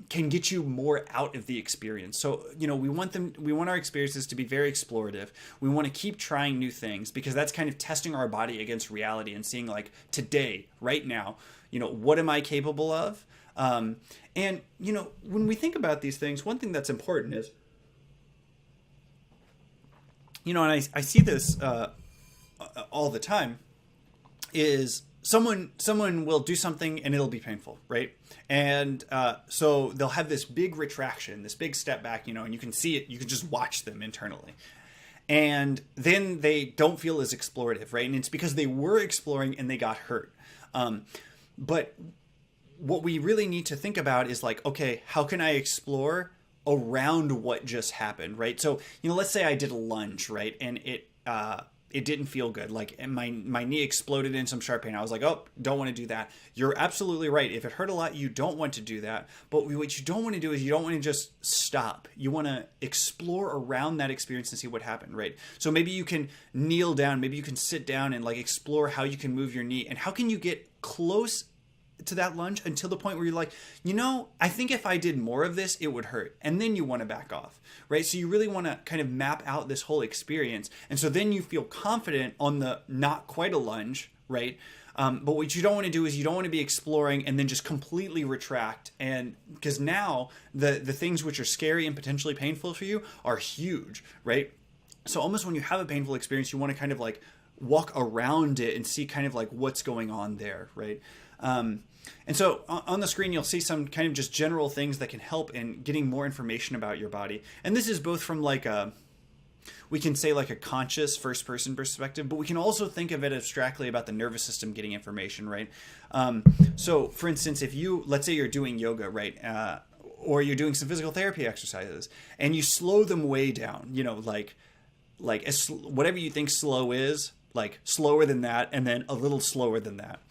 can get you more out of the experience. So, we want our experiences to be very explorative. We want to keep trying new things, because that's kind of testing our body against reality and seeing, like, today, right now, what am I capable of? And, when we think about these things, one thing that's important is, and I see this all the time, is someone will do something and it'll be painful, right? And so they'll have this big retraction, this big step back, and you can see it. You can just watch them internally. And then they don't feel as explorative, right? And it's because they were exploring and they got hurt. But what we really need to think about is like, okay, how can I explore around what just happened, right? So, let's say I did a lunge, right? And it didn't feel good. Like my knee exploded in some sharp pain. I was like, oh, don't want to do that. You're absolutely right. If it hurt a lot, you don't want to do that. But what you don't want to do is you don't want to just stop. You want to explore around that experience and see what happened, right? So maybe you can kneel down, maybe you can sit down and like explore how you can move your knee and how can you get close to that lunge until the point where you're like, you know, I think if I did more of this, it would hurt. And then you want to back off, right? So you really want to kind of map out this whole experience. And so then you feel confident on the not quite a lunge, right? But what you don't want to do is you don't want to be exploring and then just completely retract. And because now the things which are scary and potentially painful for you are huge, right? So almost when you have a painful experience, you want to kind of like walk around it and see kind of like what's going on there, right? And so on the screen, you'll see some kind of just general things that can help in getting more information about your body. And this is both from like we can say like a conscious first person perspective, but we can also think of it abstractly about the nervous system getting information, right? So for instance, if let's say you're doing yoga, right? Or you're doing some physical therapy exercises and you slow them way down, you know, like whatever you think slow is, like slower than that, and then a little slower than that.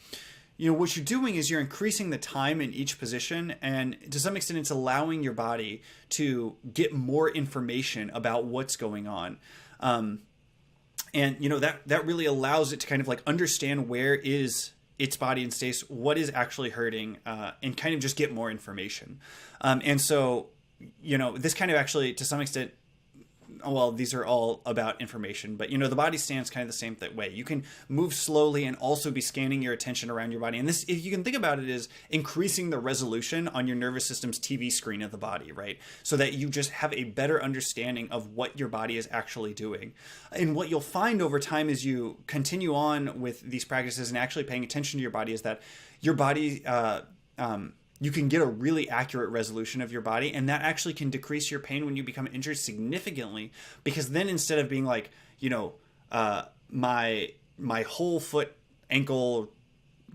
You know, what you're doing is you're increasing the time in each position, and to some extent it's allowing your body to get more information about what's going on. And, you know, that really allows it to kind of like understand where is its body in space, what is actually hurting, and kind of just get more information. And so, you know, this kind of actually, to some extent, well, these are all about information, but you know, the body stands kind of the same way. You can move slowly and also be scanning your attention around your body. And this, if you can think about it, is increasing the resolution on your nervous system's TV screen of the body, right? So that you just have a better understanding of what your body is actually doing. And what you'll find over time as you continue on with these practices and actually paying attention to your body is that your body, you can get a really accurate resolution of your body, and that actually can decrease your pain when you become injured significantly, because then instead of being like, you know, my whole foot, ankle,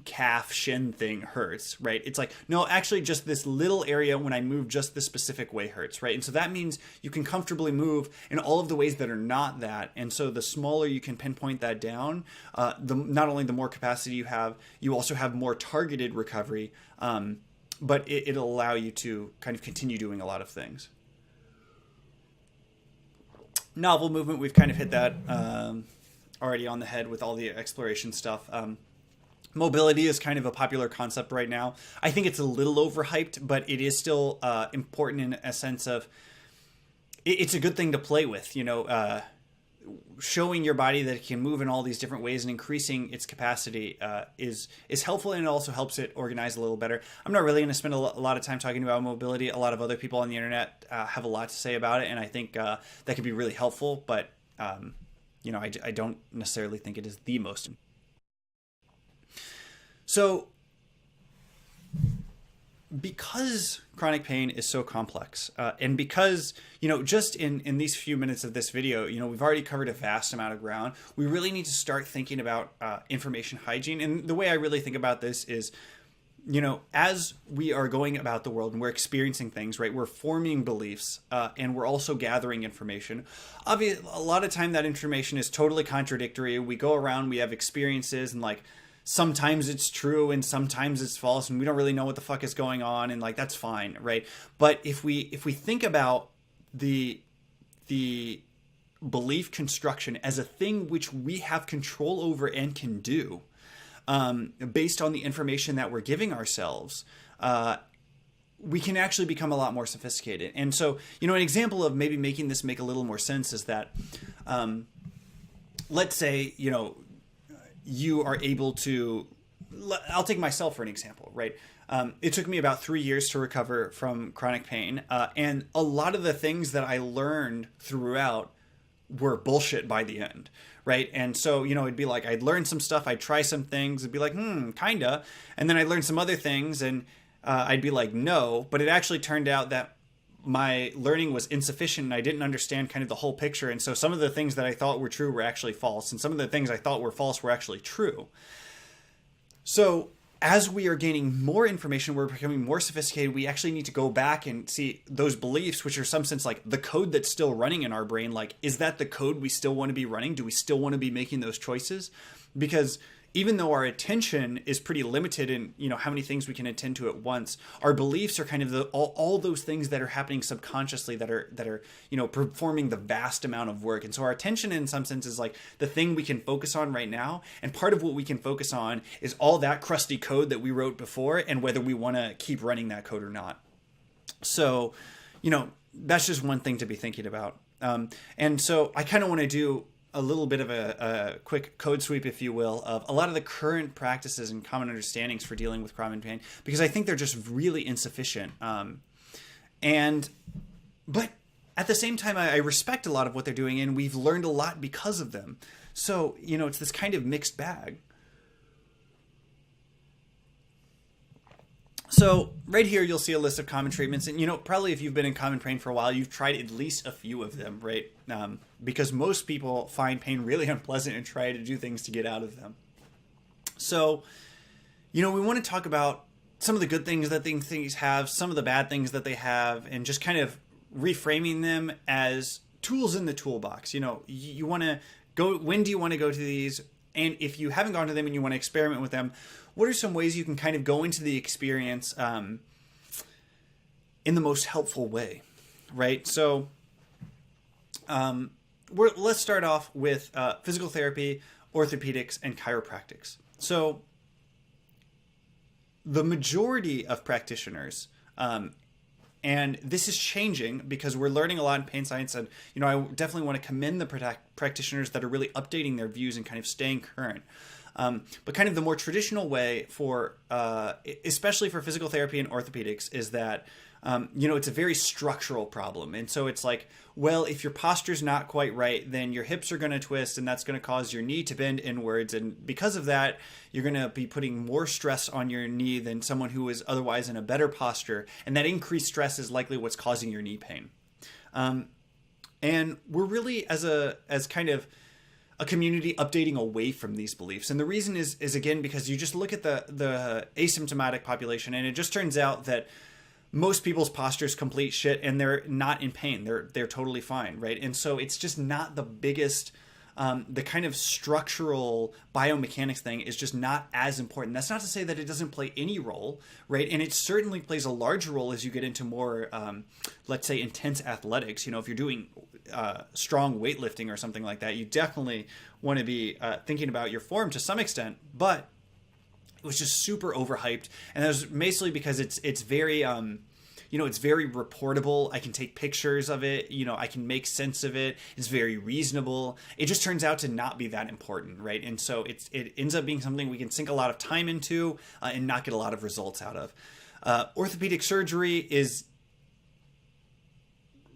calf, shin thing hurts, right? It's like, no, actually just this little area when I move just this specific way hurts, right? And so that means you can comfortably move in all of the ways that are not that. And so the smaller you can pinpoint that down, not only the more capacity you have, you also have more targeted recovery, but it'll allow you to kind of continue doing a lot of things. Novel movement, we've kind of hit that already on the head with all the exploration stuff. Mobility is kind of a popular concept right now. I think it's a little overhyped, but it is still important in a sense of it's a good thing to play with, you know, showing your body that it can move in all these different ways and increasing its capacity is helpful, and it also helps it organize a little better. I'm not really going to spend a lot of time talking about mobility. A lot of other people on the internet have a lot to say about it, and I think that could be really helpful, but you know, I don't necessarily think it is the most. So because chronic pain is so complex, and because, you know, just in these few minutes of this video, you know, we've already covered a vast amount of ground, we really need to start thinking about information hygiene. And the way I really think about this is, you know, as we are going about the world and we're experiencing things, right, we're forming beliefs, and we're also gathering information. Obviously, a lot of time that information is totally contradictory. We go around, we have experiences, and like, sometimes it's true and sometimes it's false, and we don't really know what the fuck is going on, and like, that's fine, right? But if we think about the belief construction as a thing which we have control over and can do, based on the information that we're giving ourselves, we can actually become a lot more sophisticated. And so, you know, an example of maybe making this make a little more sense is that, let's say, you know, you are able to, I'll take myself for an example, right? It took me about 3 years to recover from chronic pain. And a lot of the things that I learned throughout were bullshit by the end, right? And so, you know, it'd be like, I'd learn some stuff, I'd try some things, it'd be like, kinda. And then I'd learn some other things and I'd be like, no, but it actually turned out that my learning was insufficient and I didn't understand kind of the whole picture. And so some of the things that I thought were true were actually false, and some of the things I thought were false were actually true. So as we are gaining more information, we're becoming more sophisticated, we actually need to go back and see those beliefs, which are some sense like the code that's still running in our brain. Like, is that the code we still want to be running? Do we still want to be making those choices? Because even though our attention is pretty limited in, how many things we can attend to at once, our beliefs are kind of all those things that are happening subconsciously that are performing the vast amount of work. And so our attention in some sense is like the thing we can focus on right now. And part of what we can focus on is all that crusty code that we wrote before and whether we want to keep running that code or not. So, that's just one thing to be thinking about. And so I kind of want to do a little bit of a quick code sweep, if you will, of a lot of the current practices and common understandings for dealing with chronic pain, because I think they're just really insufficient. But at the same time, I respect a lot of what they're doing, and we've learned a lot because of them. So, it's this kind of mixed bag. So right here, you'll see a list of common treatments. And, probably if you've been in common pain for a while, you've tried at least a few of them, right? Because most people find pain really unpleasant and try to do things to get out of them. So, we want to talk about some of the good things that things have, some of the bad things that they have, and just kind of reframing them as tools in the toolbox. You want to go, when do you want to go to these? And if you haven't gone to them and you want to experiment with them, what are some ways you can kind of go into the experience in the most helpful way, right? So let's start off with physical therapy, orthopedics, and chiropractics. So the majority of practitioners, and this is changing because we're learning a lot in pain science, and I definitely want to commend the practitioners that are really updating their views and kind of staying current. But kind of the more traditional way for, especially for physical therapy and orthopedics, is that, it's a very structural problem. And so it's like, well, if your posture's not quite right, then your hips are going to twist, and that's going to cause your knee to bend inwards. And because of that, you're going to be putting more stress on your knee than someone who is otherwise in a better posture. And that increased stress is likely what's causing your knee pain. And we're really, as kind of a community, updating away from these beliefs. And the reason is again, because you just look at the asymptomatic population, and it just turns out that most people's posture is complete shit, and they're not in pain. They're totally fine, right? And so it's just not the biggest, the kind of structural biomechanics thing is just not as important. That's not to say that it doesn't play any role, right? And it certainly plays a larger role as you get into more, let's say, intense athletics. If you're doing strong weightlifting or something like that, you definitely want to be thinking about your form to some extent. But it was just super overhyped, and that was basically because it's very it's very reportable. I can take pictures of it. I can make sense of it. It's very reasonable. It just turns out to not be that important, right? And so it ends up being something we can sink a lot of time into and not get a lot of results out of. Orthopedic surgery is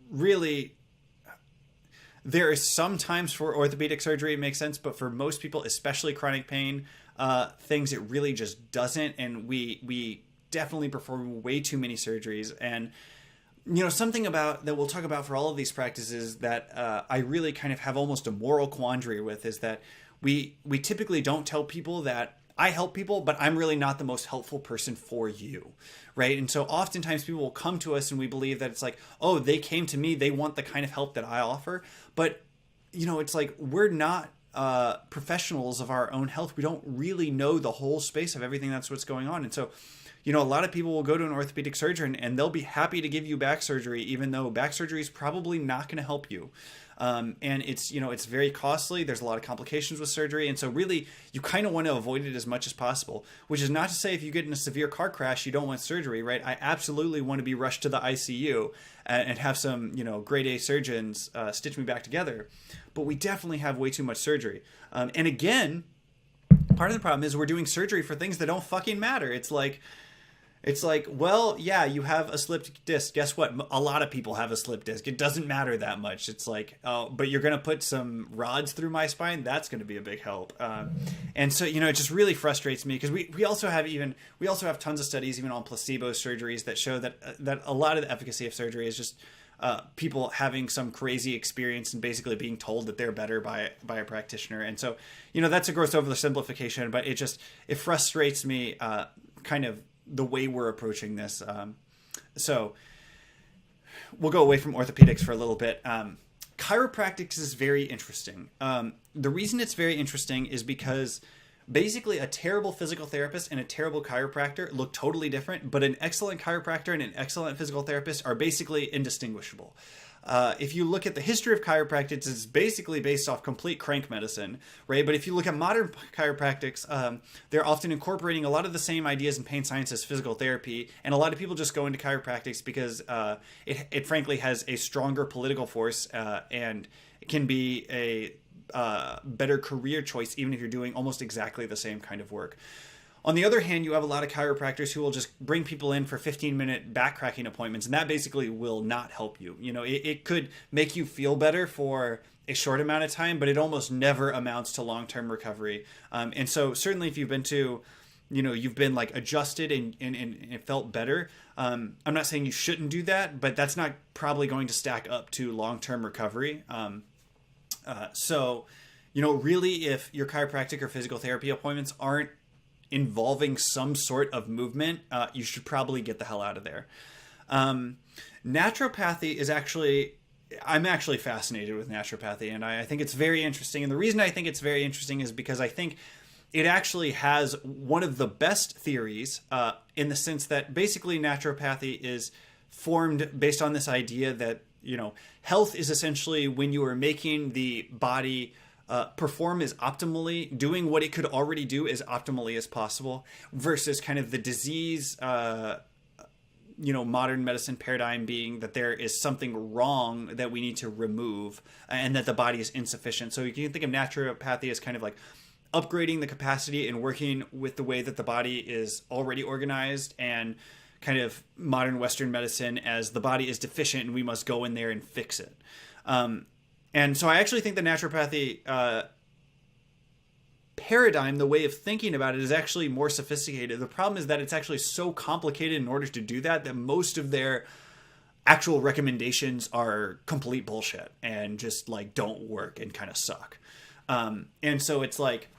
really, there is some times for orthopedic surgery it makes sense, but for most people, especially chronic pain things, it really just doesn't. And we definitely perform way too many surgeries. And something about that we'll talk about for all of these practices that I really kind of have almost a moral quandary with is that we typically don't tell people that I help people, but I'm really not the most helpful person for you, right? And so oftentimes people will come to us and we believe that it's like, oh, they came to me, they want the kind of help that I offer. But, it's like we're not professionals of our own health. We don't really know the whole space of everything that's what's going on. And so, a lot of people will go to an orthopedic surgeon and they'll be happy to give you back surgery, even though back surgery is probably not going to help you. And it's, it's very costly. There's a lot of complications with surgery. And so really, you kind of want to avoid it as much as possible, which is not to say if you get in a severe car crash, you don't want surgery, right? I absolutely want to be rushed to the ICU and have some, grade A surgeons stitch me back together. But we definitely have way too much surgery. And again, part of the problem is we're doing surgery for things that don't fucking matter. It's like, well, yeah, you have a slipped disc. Guess what? A lot of people have a slipped disc. It doesn't matter that much. It's like, oh, but you're going to put some rods through my spine. That's going to be a big help. And so, it just really frustrates me because we also have tons of studies even on placebo surgeries that show that a lot of the efficacy of surgery is just people having some crazy experience and basically being told that they're better by a practitioner. And so, that's a gross oversimplification, but it frustrates me, kind of the way we're approaching this. So we'll go away from orthopedics for a little bit. Chiropractics is very interesting. The reason it's very interesting is because basically a terrible physical therapist and a terrible chiropractor look totally different, but an excellent chiropractor and an excellent physical therapist are basically indistinguishable. If you look at the history of chiropractic, it's basically based off complete crank medicine, right? But if you look at modern chiropractics, they're often incorporating a lot of the same ideas in pain science as physical therapy, and a lot of people just go into chiropractics because it frankly has a stronger political force and it can be a better career choice, even if you're doing almost exactly the same kind of work. On the other hand, you have a lot of chiropractors who will just bring people in for 15-minute back cracking appointments, and that basically will not help you. It could make you feel better for a short amount of time, but it almost never amounts to long-term recovery. And so certainly if you've been to, you've been like adjusted and it felt better. I'm not saying you shouldn't do that, but that's not probably going to stack up to long-term recovery. So really, if your chiropractic or physical therapy appointments aren't involving some sort of movement, you should probably get the hell out of there. Naturopathy is I'm actually fascinated with naturopathy, and I think it's very interesting. And the reason I think it's very interesting is because I think it actually has one of the best theories, in the sense that basically naturopathy is formed based on this idea that, health is essentially when you are making the body perform as optimally, doing what it could already do as optimally as possible, versus kind of the disease, modern medicine paradigm being that there is something wrong that we need to remove and that the body is insufficient. So you can think of naturopathy as kind of like upgrading the capacity and working with the way that the body is already organized, and kind of modern Western medicine as the body is deficient and we must go in there and fix it. And so I actually think the naturopathy paradigm, the way of thinking about it, is actually more sophisticated. The problem is that it's actually so complicated in order to do that most of their actual recommendations are complete bullshit and just like don't work and kind of suck. And so it's like,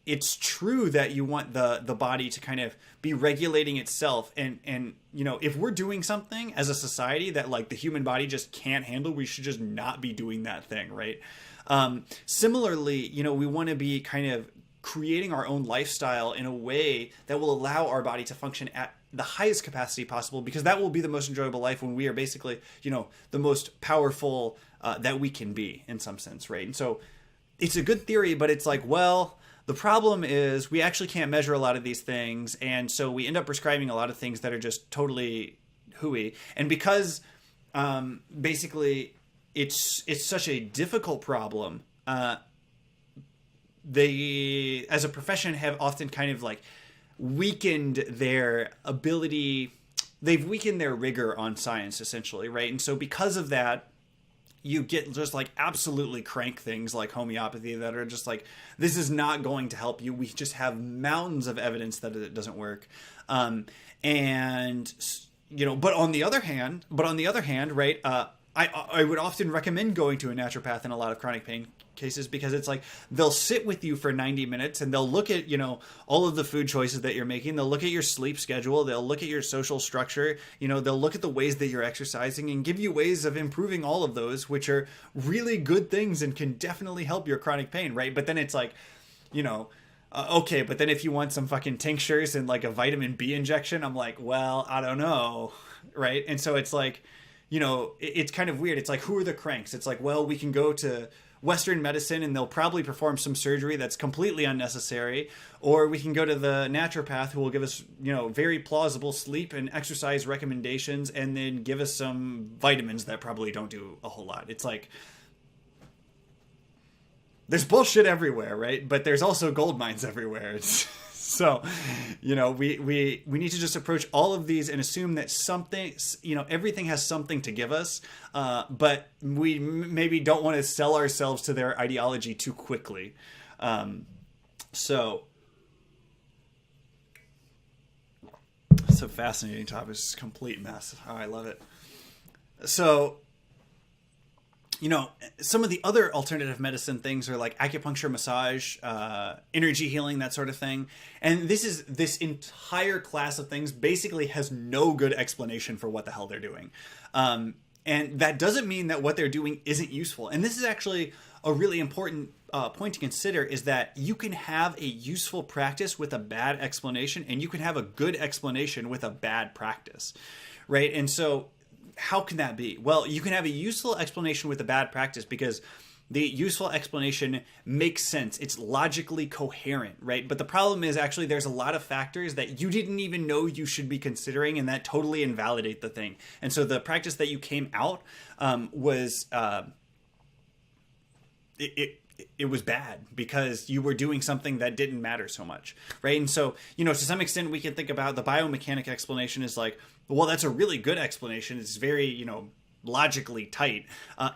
it's true that you want the body to kind of be regulating itself. And if we're doing something as a society that like the human body just can't handle, we should just not be doing that thing, right? Similarly, we want to be kind of creating our own lifestyle in a way that will allow our body to function at the highest capacity possible, because that will be the most enjoyable life when we are basically, the most powerful that we can be in some sense, right? And so it's a good theory, but it's like, well, the problem is we actually can't measure a lot of these things, and so we end up prescribing a lot of things that are just totally hooey. And because basically it's such a difficult problem, they, as a profession, have often kind of like weakened their ability. They've weakened their rigor on science, essentially, right? And so because of that, you get just like absolutely crank things like homeopathy that are just like, this is not going to help you. We just have mountains of evidence that it doesn't work. But on the other hand, right, I would often recommend going to a naturopath in a lot of chronic pain cases, because it's like they'll sit with you for 90 minutes and they'll look at, all of the food choices that you're making. They'll look at your sleep schedule. They'll look at your social structure. They'll look at the ways that you're exercising and give you ways of improving all of those, which are really good things and can definitely help your chronic pain, right? But then it's like, okay, but then if you want some fucking tinctures and like a vitamin B injection, I'm like, well, I don't know, right? And so it's like, it's kind of weird. It's like, who are the cranks? It's like, well, we can go to Western medicine and they'll probably perform some surgery that's completely unnecessary, or we can go to the naturopath who will give us, very plausible sleep and exercise recommendations, and then give us some vitamins that probably don't do a whole lot. It's like, there's bullshit everywhere, right? But there's also gold mines everywhere. So, we need to just approach all of these and assume that something, everything has something to give us, but we maybe don't want to sell ourselves to their ideology too quickly. So it's a fascinating topic. It's a complete mess. Oh, I love it. So, some of the other alternative medicine things are like acupuncture, massage, energy healing, that sort of thing. And this entire class of things basically has no good explanation for what the hell they're doing. And that doesn't mean that what they're doing isn't useful. And this is actually a really important point to consider, is that you can have a useful practice with a bad explanation, and you can have a good explanation with a bad practice, right? And so how can that be? Well, you can have a useful explanation with a bad practice because the useful explanation makes sense. It's logically coherent, right? But the problem is actually there's a lot of factors that you didn't even know you should be considering, and that totally invalidate the thing. And so the practice that you came out was it was bad because you were doing something that didn't matter so much, right? And so, to some extent, we can think about the biomechanic explanation as like, well, that's a really good explanation. It's very, logically tight.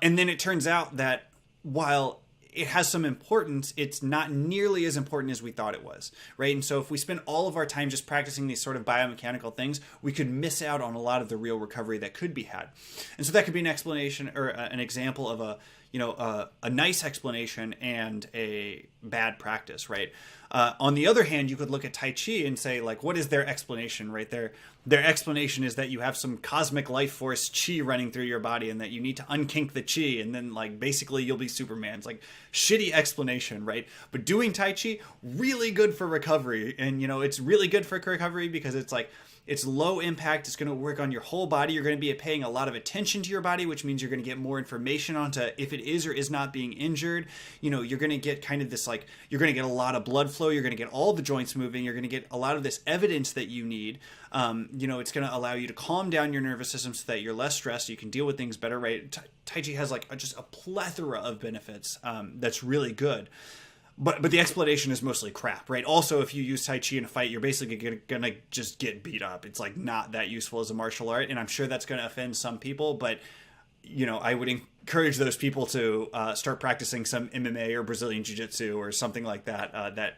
And then it turns out that while it has some importance, it's not nearly as important as we thought it was, right? And so if we spend all of our time just practicing these sort of biomechanical things, we could miss out on a lot of the real recovery that could be had. And so that could be an explanation or an example of a nice explanation and a bad practice, right? On the other hand, you could look at Tai Chi and say, like, what is their explanation, right? Their explanation is that you have some cosmic life force chi running through your body and that you need to unkink the chi and then, like, basically you'll be Superman. It's like shitty explanation, right? But doing Tai Chi, really good for recovery. And, it's really good for recovery because it's like, it's low impact. It's going to work on your whole body. You're going to be paying a lot of attention to your body, which means you're going to get more information onto if it is or is not being injured. You're going to get kind of this, like, you're going to get a lot of blood flow. You're going to get all the joints moving. You're going to get a lot of this evidence that you need. It's going to allow you to calm down your nervous system so that you're less stressed. You can deal with things better, right? Tai Chi has like just a plethora of benefits that's really good. But the explanation is mostly crap, right? Also, if you use Tai Chi in a fight, you're basically gonna just get beat up. It's like not that useful as a martial art, and I'm sure that's gonna offend some people. But I would encourage those people to start practicing some MMA or Brazilian Jiu-Jitsu or something like that. That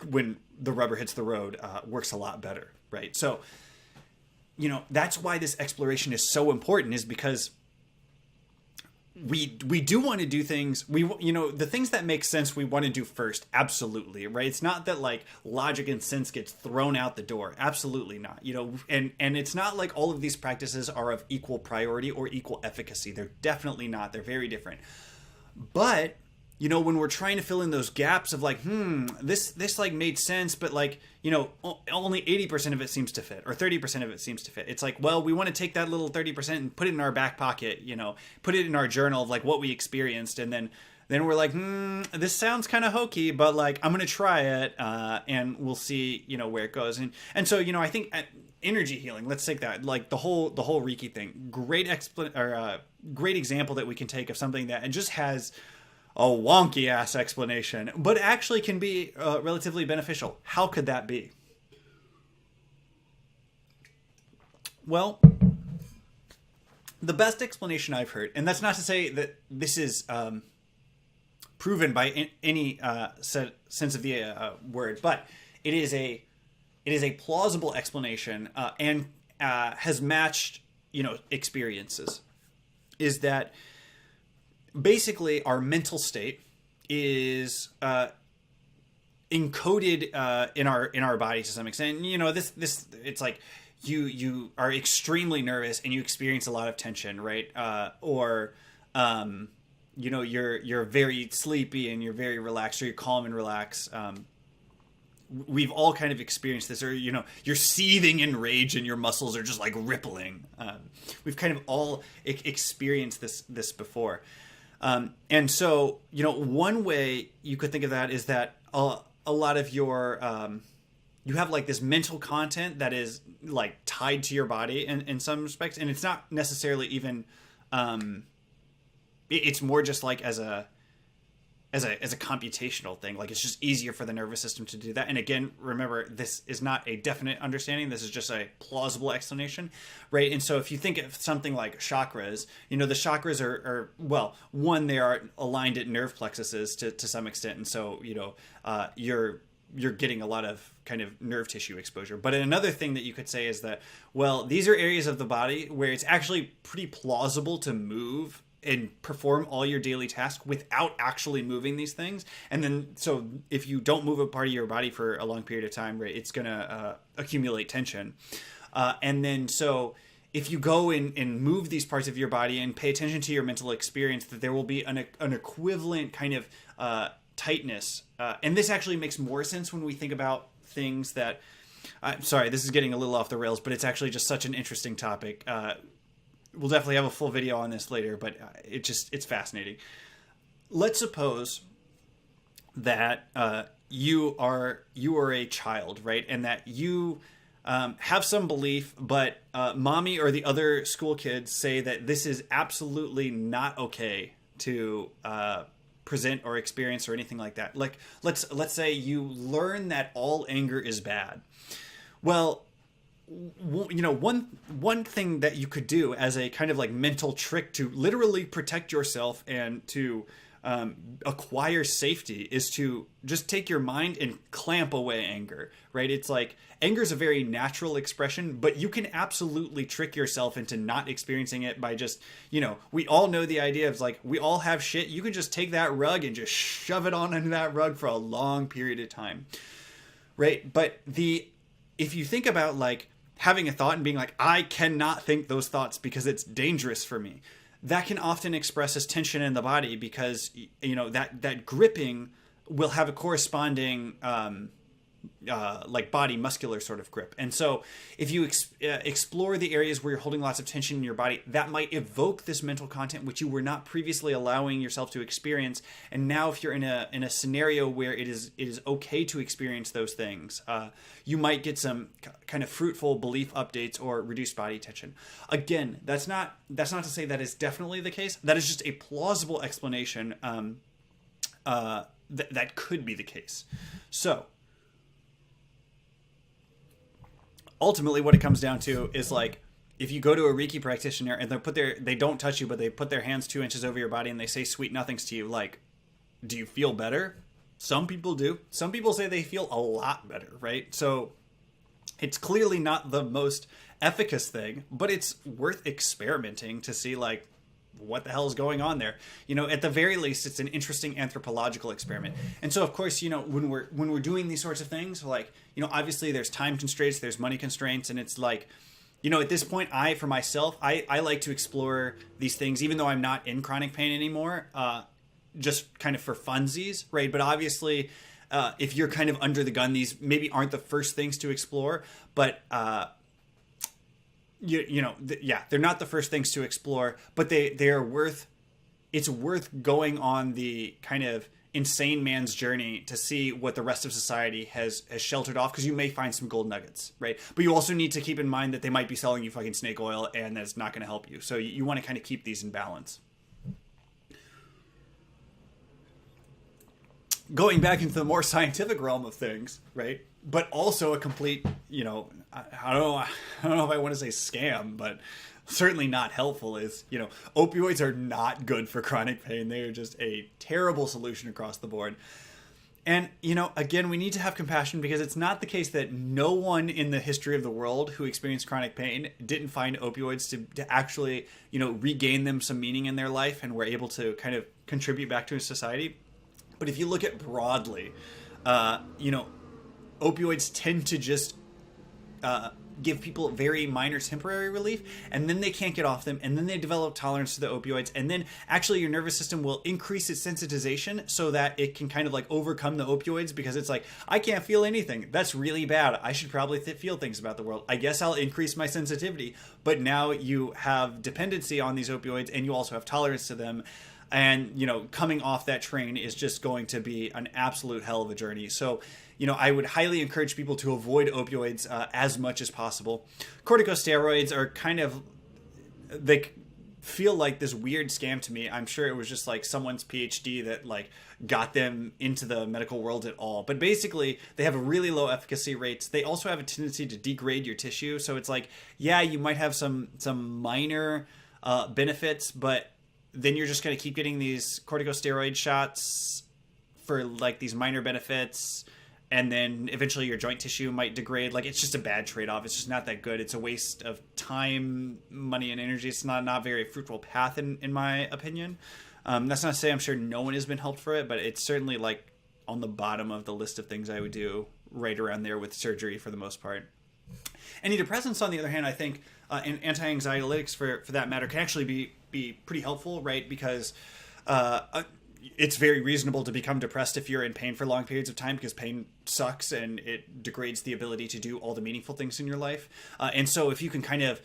when the rubber hits the road, works a lot better, right? So that's why this exploration is so important, is because we do want to do things, the things that make sense we want to do first. Absolutely, right? It's not that like logic and sense gets thrown out the door. Absolutely not. And it's not like all of these practices are of equal priority or equal efficacy. They're definitely not. They're very different. But when we're trying to fill in those gaps of like, this like made sense, but like, only 80% of it seems to fit, or 30% of it seems to fit. It's like, well, we want to take that little 30% and put it in our back pocket, put it in our journal of like what we experienced. And then we're like, this sounds kind of hokey, but like, I'm going to try it. And we'll see, where it goes. And so, I think energy healing, let's take that, like the whole Reiki thing, great example that we can take of something that just has a wonky ass explanation, but actually can be relatively beneficial. How could that be? Well, the best explanation I've heard, and that's not to say that this is proven by any sense of the word, but it is a plausible explanation and has matched experiences, is that basically our mental state is encoded in our body to some extent. This it's like you are extremely nervous and you experience a lot of tension, right? Or you're very sleepy and you're very relaxed, or you're calm and relaxed. We've all kind of experienced this, or you're seething in rage and your muscles are just like rippling. We've kind of all experienced this before. And so, one way you could think of that is that a lot of your, you have like this mental content that is like tied to your body in some respects. And it's not necessarily even, it's more just like as a computational thing. Like it's just easier for the nervous system to do that. And again, remember, this is not a definite understanding. This is just a plausible explanation, right? And so if you think of something like chakras, the chakras are well, one, they are aligned at nerve plexuses to some extent. And so, you're getting a lot of kind of nerve tissue exposure. But another thing that you could say is that, well, these are areas of the body where it's actually pretty plausible to move and perform all your daily tasks without actually moving these things. And then, so if you don't move a part of your body for a long period of time, right, it's going to accumulate tension. And then, so if you go and move these parts of your body and pay attention to your mental experience, that there will be an equivalent kind of tightness. And this actually makes more sense when we think about things that, I'm sorry, this is getting a little off the rails, but it's actually just such an interesting topic. We'll definitely have a full video on this later, but it's fascinating. Let's suppose that you are a child, right? And that you have some belief, but mommy or the other school kids say that this is absolutely not okay to present or experience or anything like that. Like, let's say you learn that all anger is bad. Well, you know, one thing that you could do as a kind of like mental trick to literally protect yourself and to acquire safety is to just take your mind and clamp away anger, right? It's like anger is a very natural expression, but you can absolutely trick yourself into not experiencing it by just, you know, we all know the idea of like, we all have shit. You can just take that rug and just shove it on under that rug for a long period of time, right? But if you think about like having a thought and being like, I cannot think those thoughts because it's dangerous for me, that can often express as tension in the body because, you know, that gripping will have a corresponding like body muscular sort of grip. And so if you explore the areas where you're holding lots of tension in your body, that might evoke this mental content which you were not previously allowing yourself to experience. And now if you're in a scenario where it is okay to experience those things, you might get some kind of fruitful belief updates or reduced body tension. Again, that's not to say that is definitely the case. That is just a plausible explanation that could be the case. So ultimately what it comes down to is like, if you go to a Reiki practitioner and they don't touch you, but they put their hands 2 inches over your body and they say sweet nothings to you, like, do you feel better? Some people do. Some people say they feel a lot better, right? So it's clearly not the most efficacious thing, but it's worth experimenting to see like, what the hell is going on there? You know, at the very least, it's an interesting anthropological experiment. And so, of course, you know, when we're doing these sorts of things, like, you know, obviously there's time constraints, there's money constraints, and it's like, you know, at this point, for myself, I like to explore these things, even though I'm not in chronic pain anymore, just kind of for funsies, right? But obviously, if you're kind of under the gun, these maybe aren't the first things to explore, but they're not the first things to explore, but it's worth going on the kind of insane man's journey to see what the rest of society has sheltered off, because you may find some gold nuggets, right? But you also need to keep in mind that they might be selling you fucking snake oil, and that's not going to help you. So you want to kind of keep these in balance. Going back into the more scientific realm of things, right? But also a complete, you know, I don't know if I want to say scam, but certainly not helpful is, you know, opioids are not good for chronic pain. They are just a terrible solution across the board. And, you know, again, we need to have compassion, because it's not the case that no one in the history of the world who experienced chronic pain didn't find opioids to actually, you know, regain them some meaning in their life and were able to kind of contribute back to society. But if you look at broadly, you know, opioids tend to just give people very minor temporary relief, and then they can't get off them, and then they develop tolerance to the opioids, and then actually your nervous system will increase its sensitization so that it can kind of like overcome the opioids, because it's like, I can't feel anything. That's really bad. I should probably feel things about the world. I guess I'll increase my sensitivity. But now you have dependency on these opioids, and you also have tolerance to them. And, you know, coming off that train is just going to be an absolute hell of a journey. So, you know, I would highly encourage people to avoid opioids as much as possible. Corticosteroids are kind of, they feel like this weird scam to me. I'm sure it was just like someone's PhD that like got them into the medical world at all. But basically, they have a really low efficacy rates. They also have a tendency to degrade your tissue. So it's like, yeah, you might have some minor benefits, but then you're just going to keep getting these corticosteroid shots for like these minor benefits. and then eventually your joint tissue might degrade. Like, it's just a bad trade-off. It's just not that good. It's a waste of time, money, and energy. It's not very fruitful path in my opinion. That's not to say I'm sure no one has been helped for it, but it's certainly like on the bottom of the list of things I would do, right around there with surgery for the most part. Antidepressants, on the other hand, I think, and anti-anxiolytics for that matter, can actually be pretty helpful, right? Because it's very reasonable to become depressed if you're in pain for long periods of time, because pain sucks and it degrades the ability to do all the meaningful things in your life. And so if you can kind of,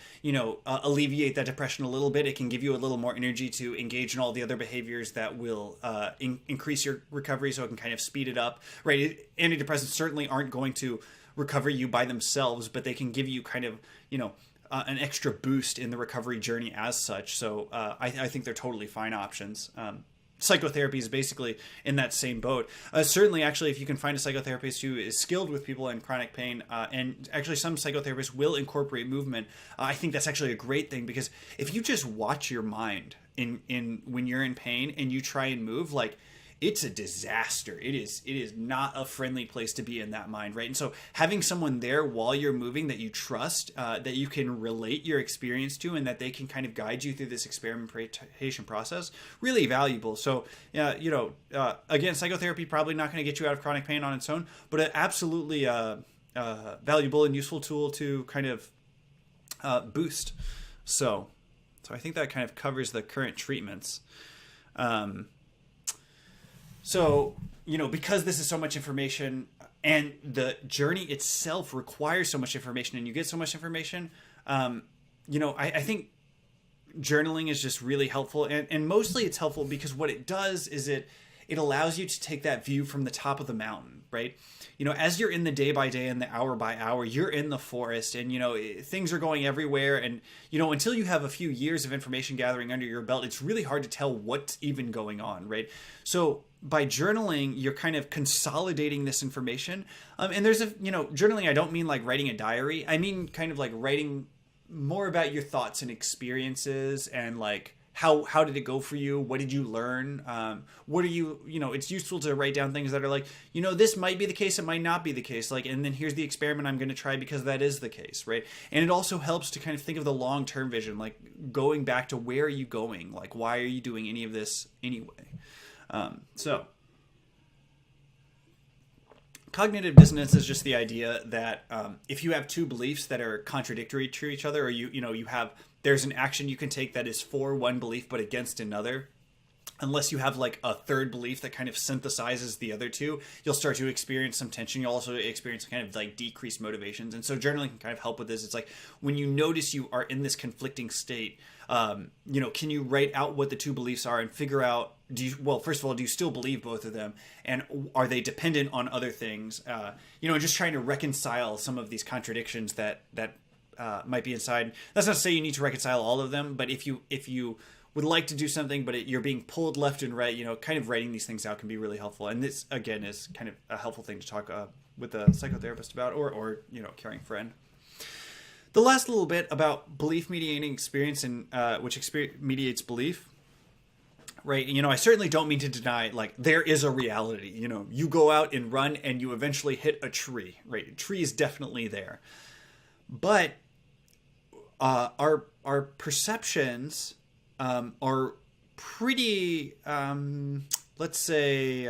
alleviate that depression a little bit, it can give you a little more energy to engage in all the other behaviors that will increase your recovery, so it can kind of speed it up, right? Antidepressants certainly aren't going to recover you by themselves, but they can give you kind of, an extra boost in the recovery journey as such. So I think they're totally fine options. Psychotherapy is basically in that same boat. Certainly, actually, if you can find a psychotherapist who is skilled with people in chronic pain, and actually some psychotherapists will incorporate movement, I think that's actually a great thing, because if you just watch your mind in when you're in pain and you try and move, like, it's a disaster. It is not a friendly place to be in that mind, right? And so having someone there while you're moving that you trust, that you can relate your experience to, and that they can kind of guide you through this experimentation process, really valuable. So, again, psychotherapy probably not going to get you out of chronic pain on its own, but an absolutely valuable and useful tool to kind of boost. So I think that kind of covers the current treatments. So, because this is so much information and the journey itself requires so much information and you get so much information, I think journaling is just really helpful. And mostly it's helpful because what it does is it allows you to take that view from the top of the mountain, right? As you're in the day by day and the hour by hour, you're in the forest and, things are going everywhere. And, until you have a few years of information gathering under your belt, it's really hard to tell what's even going on, right? So by journaling, you're kind of consolidating this information. And there's journaling, I don't mean like writing a diary. I mean kind of like writing more about your thoughts and experiences and like, how did it go for you? What did you learn? What are it's useful to write down things that are like, this might be the case, it might not be the case. Like, and then here's the experiment I'm going to try because that is the case, right? And it also helps to kind of think of the long-term vision, like going back to where are you going? Like, why are you doing any of this anyway? So cognitive dissonance is just the idea that if you have two beliefs that are contradictory to each other, or there's an action you can take that is for one belief but against another, unless you have like a third belief that kind of synthesizes the other two, you'll start to experience some tension. You'll also experience kind of like decreased motivations. And so journaling can kind of help with this. It's like when you notice you are in this conflicting state, can you write out what the two beliefs are and figure out, first of all, do you still believe both of them? And are they dependent on other things? Just trying to reconcile some of these contradictions that might be inside. That's not to say you need to reconcile all of them, but if you would like to do something, but you're being pulled left and right, kind of writing these things out can be really helpful. And this, again, is kind of a helpful thing to talk with a psychotherapist about or caring friend. The last little bit about belief mediating experience and which mediates belief, right? I certainly don't mean to deny, like, there is a reality. You go out and run and you eventually hit a tree, right? A tree is definitely there. But our perceptions are pretty, let's say,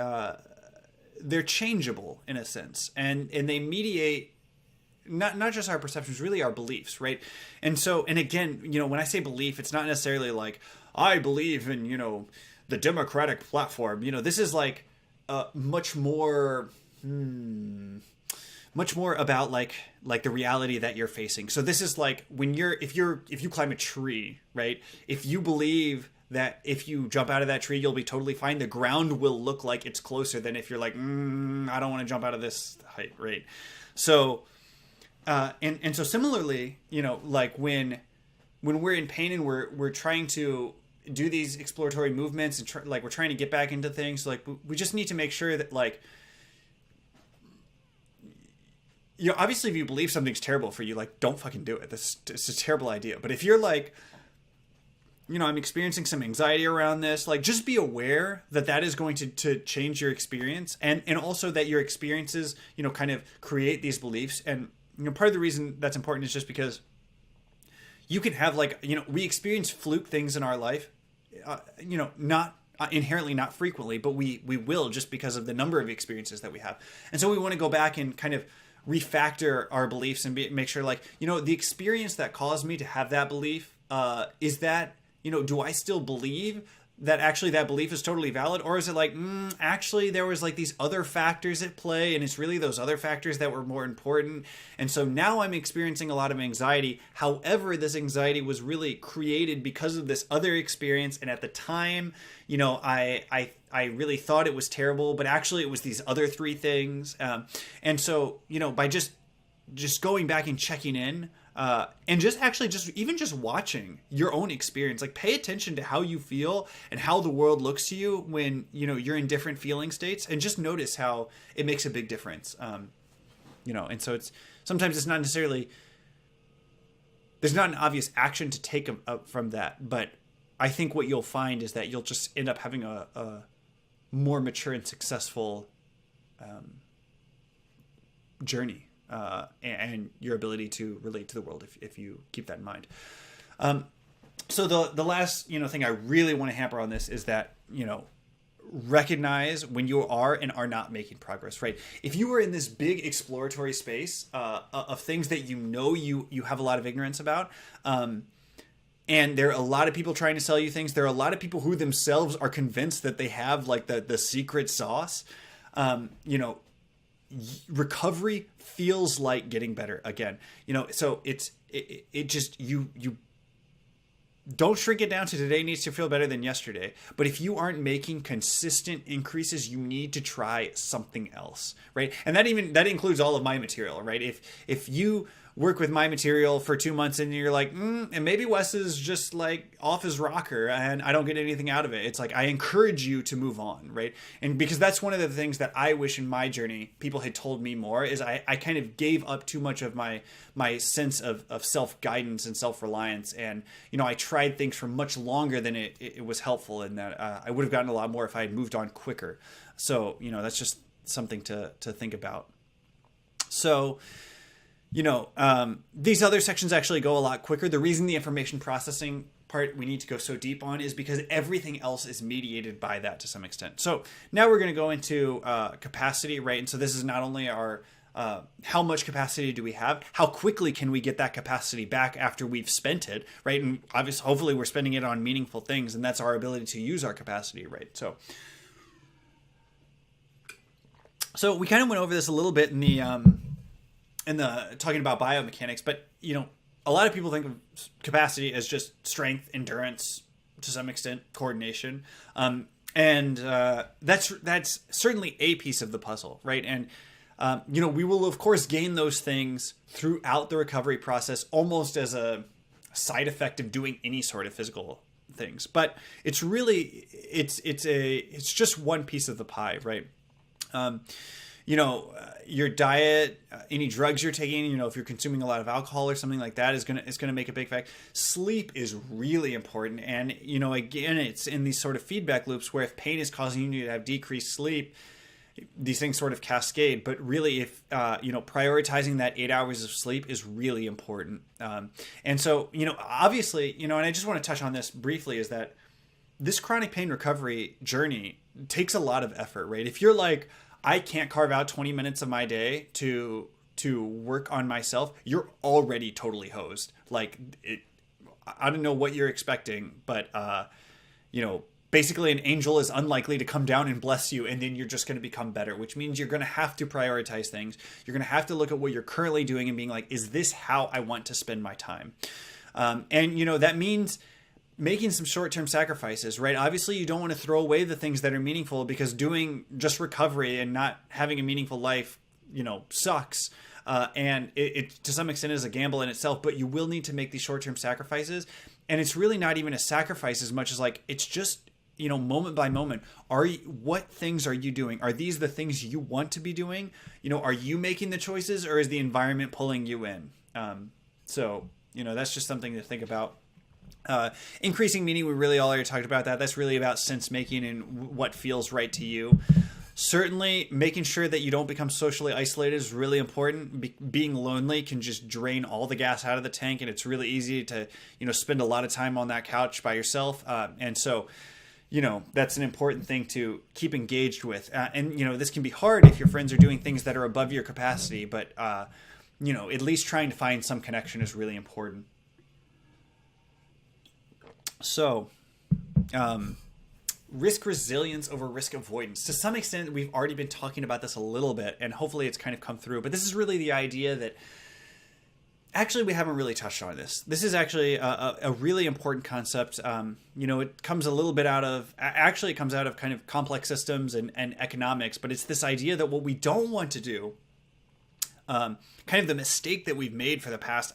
they're changeable in a sense, and they mediate not just our perceptions, really our beliefs, right? And so, and again, when I say belief, it's not necessarily like I believe in the Democratic platform. This is like much more about like the reality that you're facing. So this is like when if you climb a tree, right? If you believe that if you jump out of that tree, you'll be totally fine, the ground will look like it's closer than if you're like, I don't want to jump out of this height, right? So, and so similarly, like when we're in pain and we're trying to do these exploratory movements and we're trying to get back into things, like we just need to make sure that like, obviously if you believe something's terrible for you, like don't fucking do it. It's a terrible idea. But if you're like, I'm experiencing some anxiety around this. Like, just be aware that that is going to change your experience, and also that your experiences, kind of create these beliefs. And, part of the reason that's important is just because you can have, like, we experience fluke things in our life, not inherently, not frequently, but we will, just because of the number of experiences that we have. And so we want to go back and kind of refactor our beliefs and make sure, like, the experience that caused me to have that belief, is that, do I still believe that actually that belief is totally valid? Or is it like, actually there was like these other factors at play, and it's really those other factors that were more important. And so now I'm experiencing a lot of anxiety. However, this anxiety was really created because of this other experience. And at the time, I really thought it was terrible, but actually it was these other three things. And so, by just going back and checking in, and just watching your own experience, like, pay attention to how you feel and how the world looks to you when, you're in different feeling states, and just notice how it makes a big difference. And so sometimes it's not necessarily, there's not an obvious action to take up from that, but I think what you'll find is that you'll just end up having a more mature and successful, journey. And your ability to relate to the world, if you keep that in mind. So the last thing I really want to hamper on this is that recognize when you are and are not making progress. Right? If you are in this big exploratory space of things that you have a lot of ignorance about, and there are a lot of people trying to sell you things. There are a lot of people who themselves are convinced that they have, like, the secret sauce. Recovery feels like getting better again, so it just, you don't shrink it down to today needs to feel better than yesterday. But if you aren't making consistent increases, you need to try something else, right? And that includes all of my material, right? If you work with my material for 2 months and you're like, and maybe Wes is just like off his rocker and I don't get anything out of it, it's like, I encourage you to move on, right? And because that's one of the things that I wish in my journey people had told me more, is I kind of gave up too much of my sense of self-guidance and self-reliance. And, I tried things for much longer than it was helpful, and that I would have gotten a lot more if I had moved on quicker. So, that's just something to think about. So, these other sections actually go a lot quicker. The reason the information processing part we need to go so deep on is because everything else is mediated by that to some extent. So now we're going to go into capacity, right? And so this is not only our how much capacity do we have, how quickly can we get that capacity back after we've spent it, right? And obviously, hopefully we're spending it on meaningful things, and that's our ability to use our capacity, right? So we kind of went over this a little bit in the talking about biomechanics, but a lot of people think of capacity as just strength, endurance, to some extent, coordination, and that's certainly a piece of the puzzle, right? And we will of course gain those things throughout the recovery process, almost as a side effect of doing any sort of physical things. But it's really it's just one piece of the pie, right? Your diet, any drugs you're taking, if you're consuming a lot of alcohol or something like that, is gonna make a big effect. Sleep is really important, and again, it's in these sort of feedback loops where if pain is causing you to have decreased sleep, these things sort of cascade. But really, if prioritizing that 8 hours of sleep is really important. And so obviously, and I just want to touch on this briefly, is that this chronic pain recovery journey takes a lot of effort, right? If you're like, I can't carve out 20 minutes of my day to work on myself, you're already totally hosed. Like, I don't know what you're expecting, but basically an angel is unlikely to come down and bless you, and then you're just going to become better, which means you're going to have to prioritize things. You're going to have to look at what you're currently doing and being like, is this how I want to spend my time? And that means making some short-term sacrifices, right? Obviously, you don't want to throw away the things that are meaningful, because doing just recovery and not having a meaningful life, sucks. And it to some extent is a gamble in itself, but you will need to make these short-term sacrifices. And it's really not even a sacrifice as much as like, it's just, moment by moment. What things are you doing? Are these the things you want to be doing? Are you making the choices, or is the environment pulling you in? So that's just something to think about. Increasing meaning, we really already talked about that. That's really about sense making and what feels right to you. Certainly, making sure that you don't become socially isolated is really important. Being lonely can just drain all the gas out of the tank, and it's really easy to, spend a lot of time on that couch by yourself. And so, that's an important thing to keep engaged with. And this can be hard if your friends are doing things that are above your capacity, but, at least trying to find some connection is really important. So, risk resilience over risk avoidance. To some extent, we've already been talking about this a little bit, and hopefully it's kind of come through. But this is really the idea that actually we haven't really touched on this. This is actually a really important concept. It comes a little bit out of, actually it comes out of kind of complex systems and economics, but it's this idea that what we don't want to do, kind of the mistake that we've made for the past,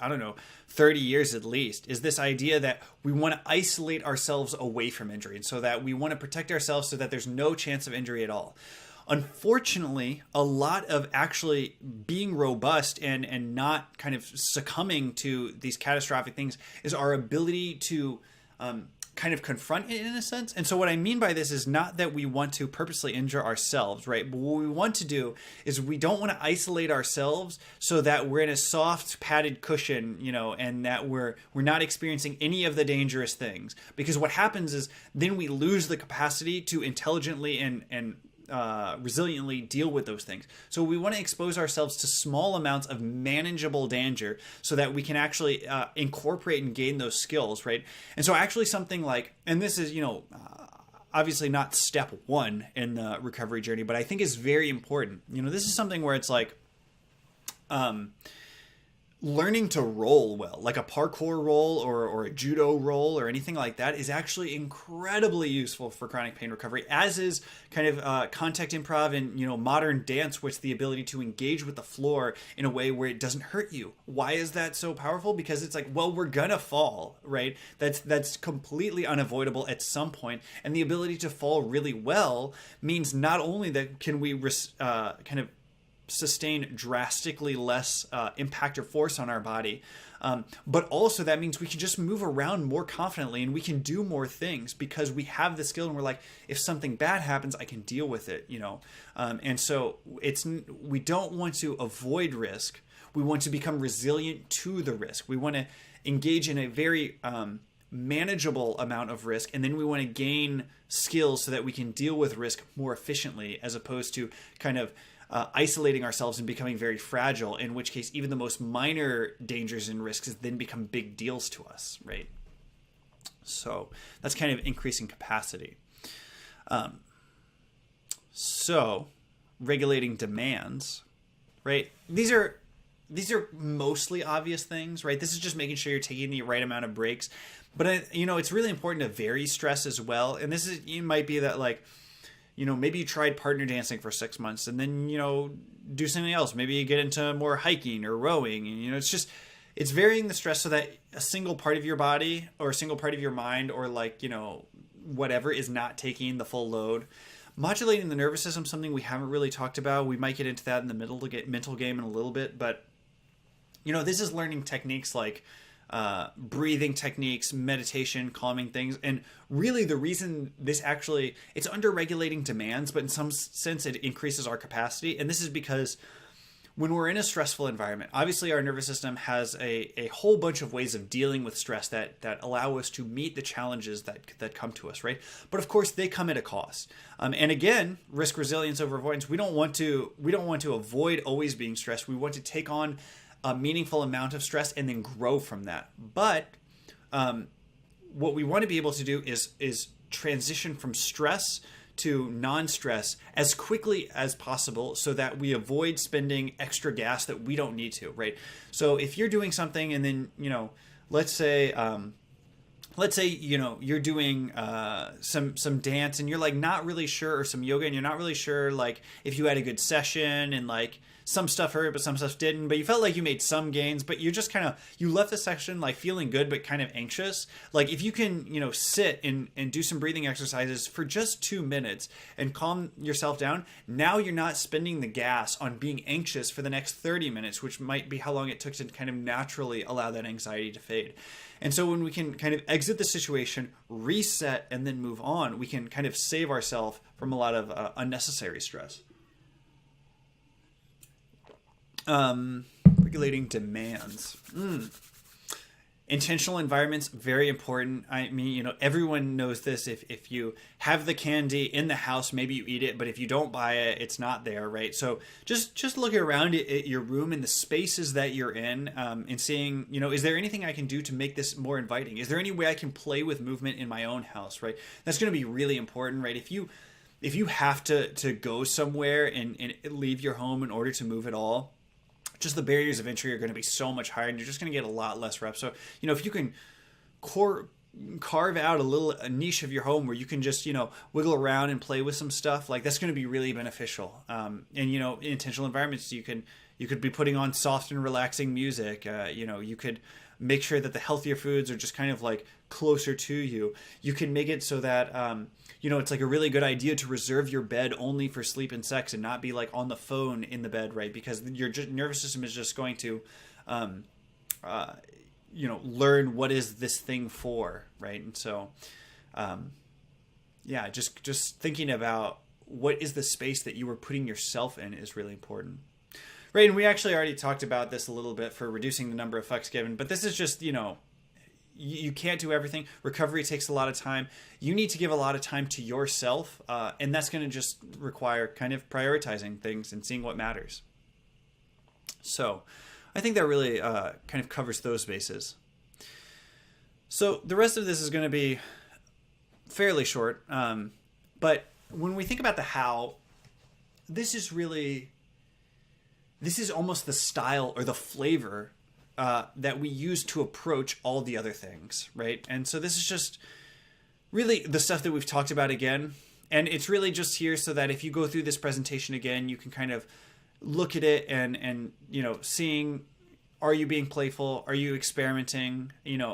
30 years at least, is this idea that we want to isolate ourselves away from injury. And so that we want to protect ourselves so that there's no chance of injury at all. Unfortunately, a lot of actually being robust and not kind of succumbing to these catastrophic things is our ability to kind of confront it in a sense. And so what I mean by this is not that we want to purposely injure ourselves, right? But what we want to do is we don't want to isolate ourselves so that we're in a soft padded cushion, and that we're not experiencing any of the dangerous things. Because what happens is then we lose the capacity to intelligently and resiliently deal with those things. So we want to expose ourselves to small amounts of manageable danger so that we can actually incorporate and gain those skills, right? And so actually something like, and this is, obviously not step one in the recovery journey, but I think is very important. This is something where it's like, learning to roll well, like a parkour roll or a judo roll or anything like that, is actually incredibly useful for chronic pain recovery, as is kind of contact improv and modern dance, with the ability to engage with the floor in a way where it doesn't hurt you. Why is that so powerful? Because it's like, well, we're gonna fall, right? That's completely unavoidable at some point, and the ability to fall really well means not only that can we kind of sustain drastically less impact or force on our body, but also that means we can just move around more confidently and we can do more things because we have the skill, and we're like, if something bad happens, I can deal with it, and so we don't want to avoid risk. We want to become resilient to the risk. We want to engage in a very manageable amount of risk, and then we want to gain skills so that we can deal with risk more efficiently, as opposed to kind of isolating ourselves and becoming very fragile, in which case even the most minor dangers and risks then become big deals to us, right? So that's kind of increasing capacity. So regulating demands, right? These are mostly obvious things, right? This is just making sure you're taking the right amount of breaks. But it's really important to vary stress as well. And this is, it might be that like, maybe you tried partner dancing for 6 months and then, do something else. Maybe you get into more hiking or rowing, and, it's varying the stress so that a single part of your body or a single part of your mind or like, whatever is not taking the full load. Modulating the nervous system, something we haven't really talked about. We might get into that in the mental game in a little bit, but, this is learning techniques like breathing techniques, meditation, calming things. And really the reason this actually, it's under regulating demands, but in some sense it increases our capacity. And this is because when we're in a stressful environment, obviously our nervous system has a whole bunch of ways of dealing with stress that allow us to meet the challenges that come to us, right? But of course they come at a cost. And again, risk resilience over avoidance. We don't want to avoid always being stressed. We want to take on a meaningful amount of stress and then grow from that. But what we want to be able to do is transition from stress to non-stress as quickly as possible so that we avoid spending extra gas that we don't need to, right? So if you're doing something and then, let's say you're doing some dance and you're like not really sure, or some yoga, and you're not really sure like if you had a good session, and like some stuff hurt but some stuff didn't, but you felt like you made some gains, but you're just you left the session like feeling good but kind of anxious. Like if you can sit and do some breathing exercises for just 2 minutes and calm yourself down, now you're not spending the gas on being anxious for the next 30 minutes, which might be how long it took to kind of naturally allow that anxiety to fade. And so when we can kind of exit the situation, reset, and then move on, we can kind of save ourselves from a lot of unnecessary stress. Regulating demands. Intentional environments, very important. I mean, everyone knows this. If you have the candy in the house, maybe you eat it, but if you don't buy it, it's not there, right? So just looking around at your room and the spaces that you're in, and seeing, is there anything I can do to make this more inviting? Is there any way I can play with movement in my own house, right? That's going to be really important, right? If you have to go somewhere and leave your home in order to move at all, just the barriers of entry are going to be so much higher, and you're just going to get a lot less reps. So, if you can carve out a niche of your home where you can just, wiggle around and play with some stuff, like that's going to be really beneficial. And, in intentional environments, you could be putting on soft and relaxing music. You could make sure that the healthier foods are just kind of like closer to you. You can make it so that, it's like a really good idea to reserve your bed only for sleep and sex and not be like on the phone in the bed, right? Because your nervous system is just going to, learn what is this thing for, right? And so, just thinking about what is the space that you are putting yourself in is really important. Right, and we actually already talked about this a little bit for reducing the number of fucks given, but this is just, you can't do everything. Recovery takes a lot of time. You need to give a lot of time to yourself, and that's going to just require kind of prioritizing things and seeing what matters. So I think that really kind of covers those bases. So the rest of this is going to be fairly short, but when we think about the how, this is almost the style or the flavor that we use to approach all the other things, right? And so this is just really the stuff that we've talked about again. And it's really just here so that if you go through this presentation again, you can kind of look at it and seeing, are you being playful? Are you experimenting?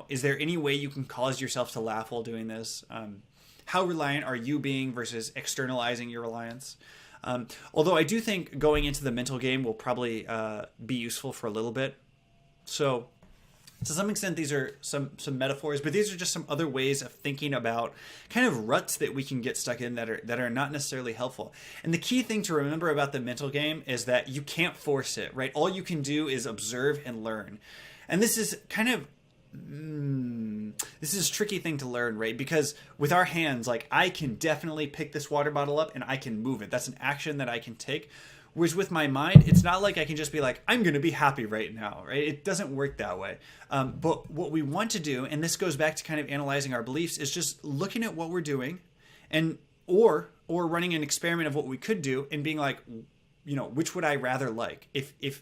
Is there any way you can cause yourself to laugh while doing this? How reliant are you being versus externalizing your reliance? Although I do think going into the mental game will probably be useful for a little bit. So to some extent, these are some metaphors, but these are just some other ways of thinking about kind of ruts that we can get stuck in that are not necessarily helpful. And the key thing to remember about the mental game is that you can't force it, right? All you can do is observe and learn. And this is kind of this is a tricky thing to learn, right? Because with our hands, like I can definitely pick this water bottle up and I can move it. That's an action that I can take. Whereas with my mind, it's not like I can just be like, I'm going to be happy right now, right? It doesn't work that way. But what we want to do, and this goes back to kind of analyzing our beliefs, is just looking at what we're doing and or running an experiment of what we could do and being like, which would I rather like? If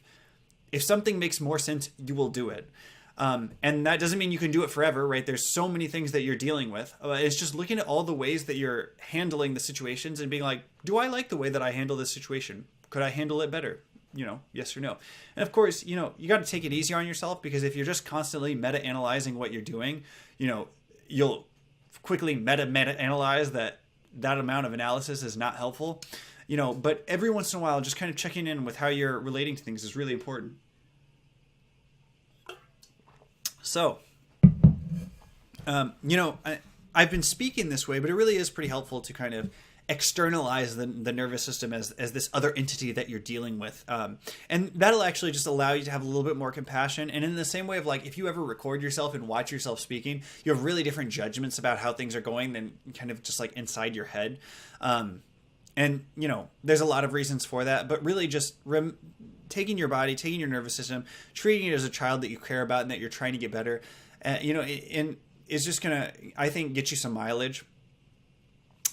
something makes more sense, you will do it. And that doesn't mean you can do it forever, right? There's so many things that you're dealing with. It's just looking at all the ways that you're handling the situations and being like, do I like the way that I handle this situation? Could I handle it better? Yes or no. And of course, you got to take it easier on yourself, because if you're just constantly meta-analyzing what you're doing, you'll quickly meta-analyze that amount of analysis is not helpful. But every once in a while, just kind of checking in with how you're relating to things is really important. So, I've been speaking this way, but it really is pretty helpful to kind of externalize the nervous system as this other entity that you're dealing with. And that'll actually just allow you to have a little bit more compassion. And in the same way of like, if you ever record yourself and watch yourself speaking, you have really different judgments about how things are going than kind of just like inside your head. And there's a lot of reasons for that, but really just taking your body, taking your nervous system, treating it as a child that you care about and that you're trying to get better, and is just going to, I think, get you some mileage.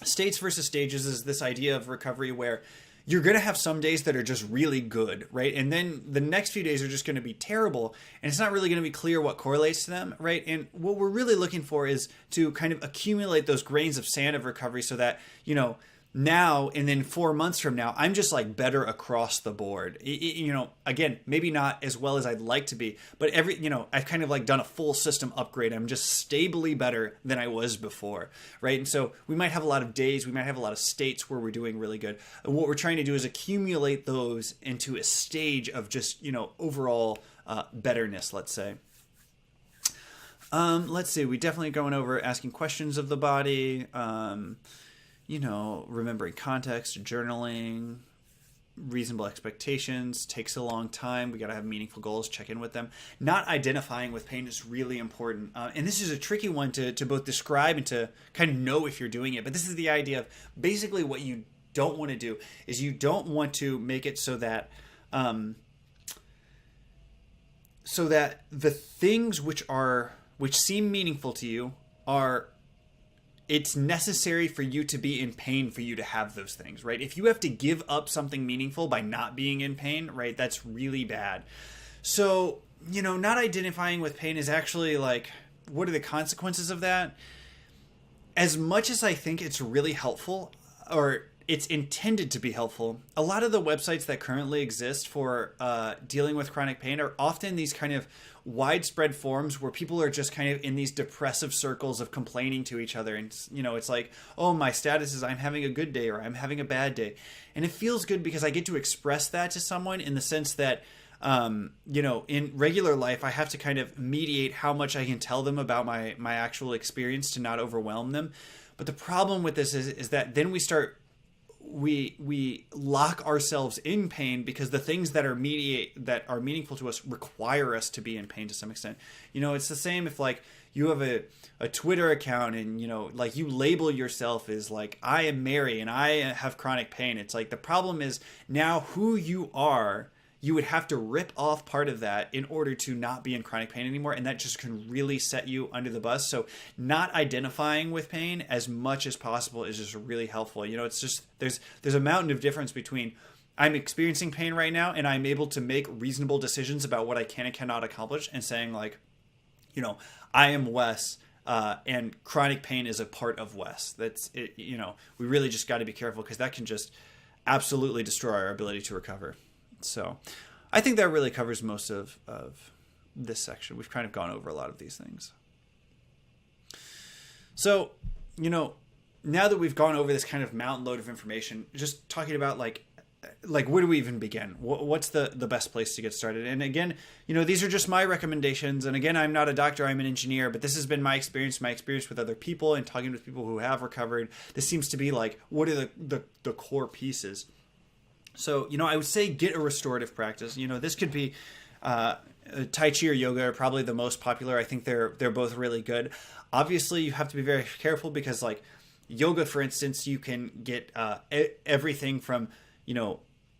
States versus stages is this idea of recovery where you're going to have some days that are just really good, right? And then the next few days are just going to be terrible, and it's not really going to be clear what correlates to them, right? And what we're really looking for is to kind of accumulate those grains of sand of recovery so that, now and then 4 months from now, I'm just like better across the board. Again, maybe not as well as I'd like to be, but I've kind of like done a full system upgrade. I'm just stably better than I was before, right? And so we might have a lot of days, we might have a lot of states where we're doing really good. And what we're trying to do is accumulate those into a stage of just, overall betterness, let's say. Let's see. We definitely going over asking questions of the body. Remembering context, journaling, reasonable expectations. Takes a long time. We got to have meaningful goals. Check in with them. Not identifying with pain is really important. And this is a tricky one to both describe and to kind of know if you're doing it. But this is the idea of basically what you don't want to do is you don't want to make it so that the things which seem meaningful to you are, it's necessary for you to be in pain for you to have those things, right? If you have to give up something meaningful by not being in pain, right, that's really bad. So, not identifying with pain is actually like, what are the consequences of that? As much as I think it's really helpful, or it's intended to be helpful, a lot of the websites that currently exist for dealing with chronic pain are often these kind of widespread forums where people are just kind of in these depressive circles of complaining to each other. And, it's like, oh, my status is I'm having a good day or I'm having a bad day. And it feels good because I get to express that to someone in the sense that, in regular life, I have to kind of mediate how much I can tell them about my actual experience to not overwhelm them. But the problem with this is that then we lock ourselves in pain because the things that are meaningful to us require us to be in pain to some extent. It's the same if like you have a Twitter account and like you label yourself as like, I am Mary and I have chronic pain. It's like the problem is now who you are, you would have to rip off part of that in order to not be in chronic pain anymore. And that just can really set you under the bus. So not identifying with pain as much as possible is just really helpful. It's just, there's a mountain of difference between I'm experiencing pain right now and I'm able to make reasonable decisions about what I can and cannot accomplish, and saying like, I am Wes, and chronic pain is a part of Wes. That's it. We really just got to be careful because that can just absolutely destroy our ability to recover. So I think that really covers most of this section. We've kind of gone over a lot of these things. So, now that we've gone over this kind of mountain load of information, just talking about like where do we even begin? What's the best place to get started? And again, these are just my recommendations. And again, I'm not a doctor, I'm an engineer, but this has been my experience with other people and talking with people who have recovered. This seems to be like, what are the core pieces? So, I would say get a restorative practice. This could be Tai Chi or yoga are probably the most popular. I think they're both really good. Obviously, you have to be very careful because, like, yoga, for instance, you can get everything from,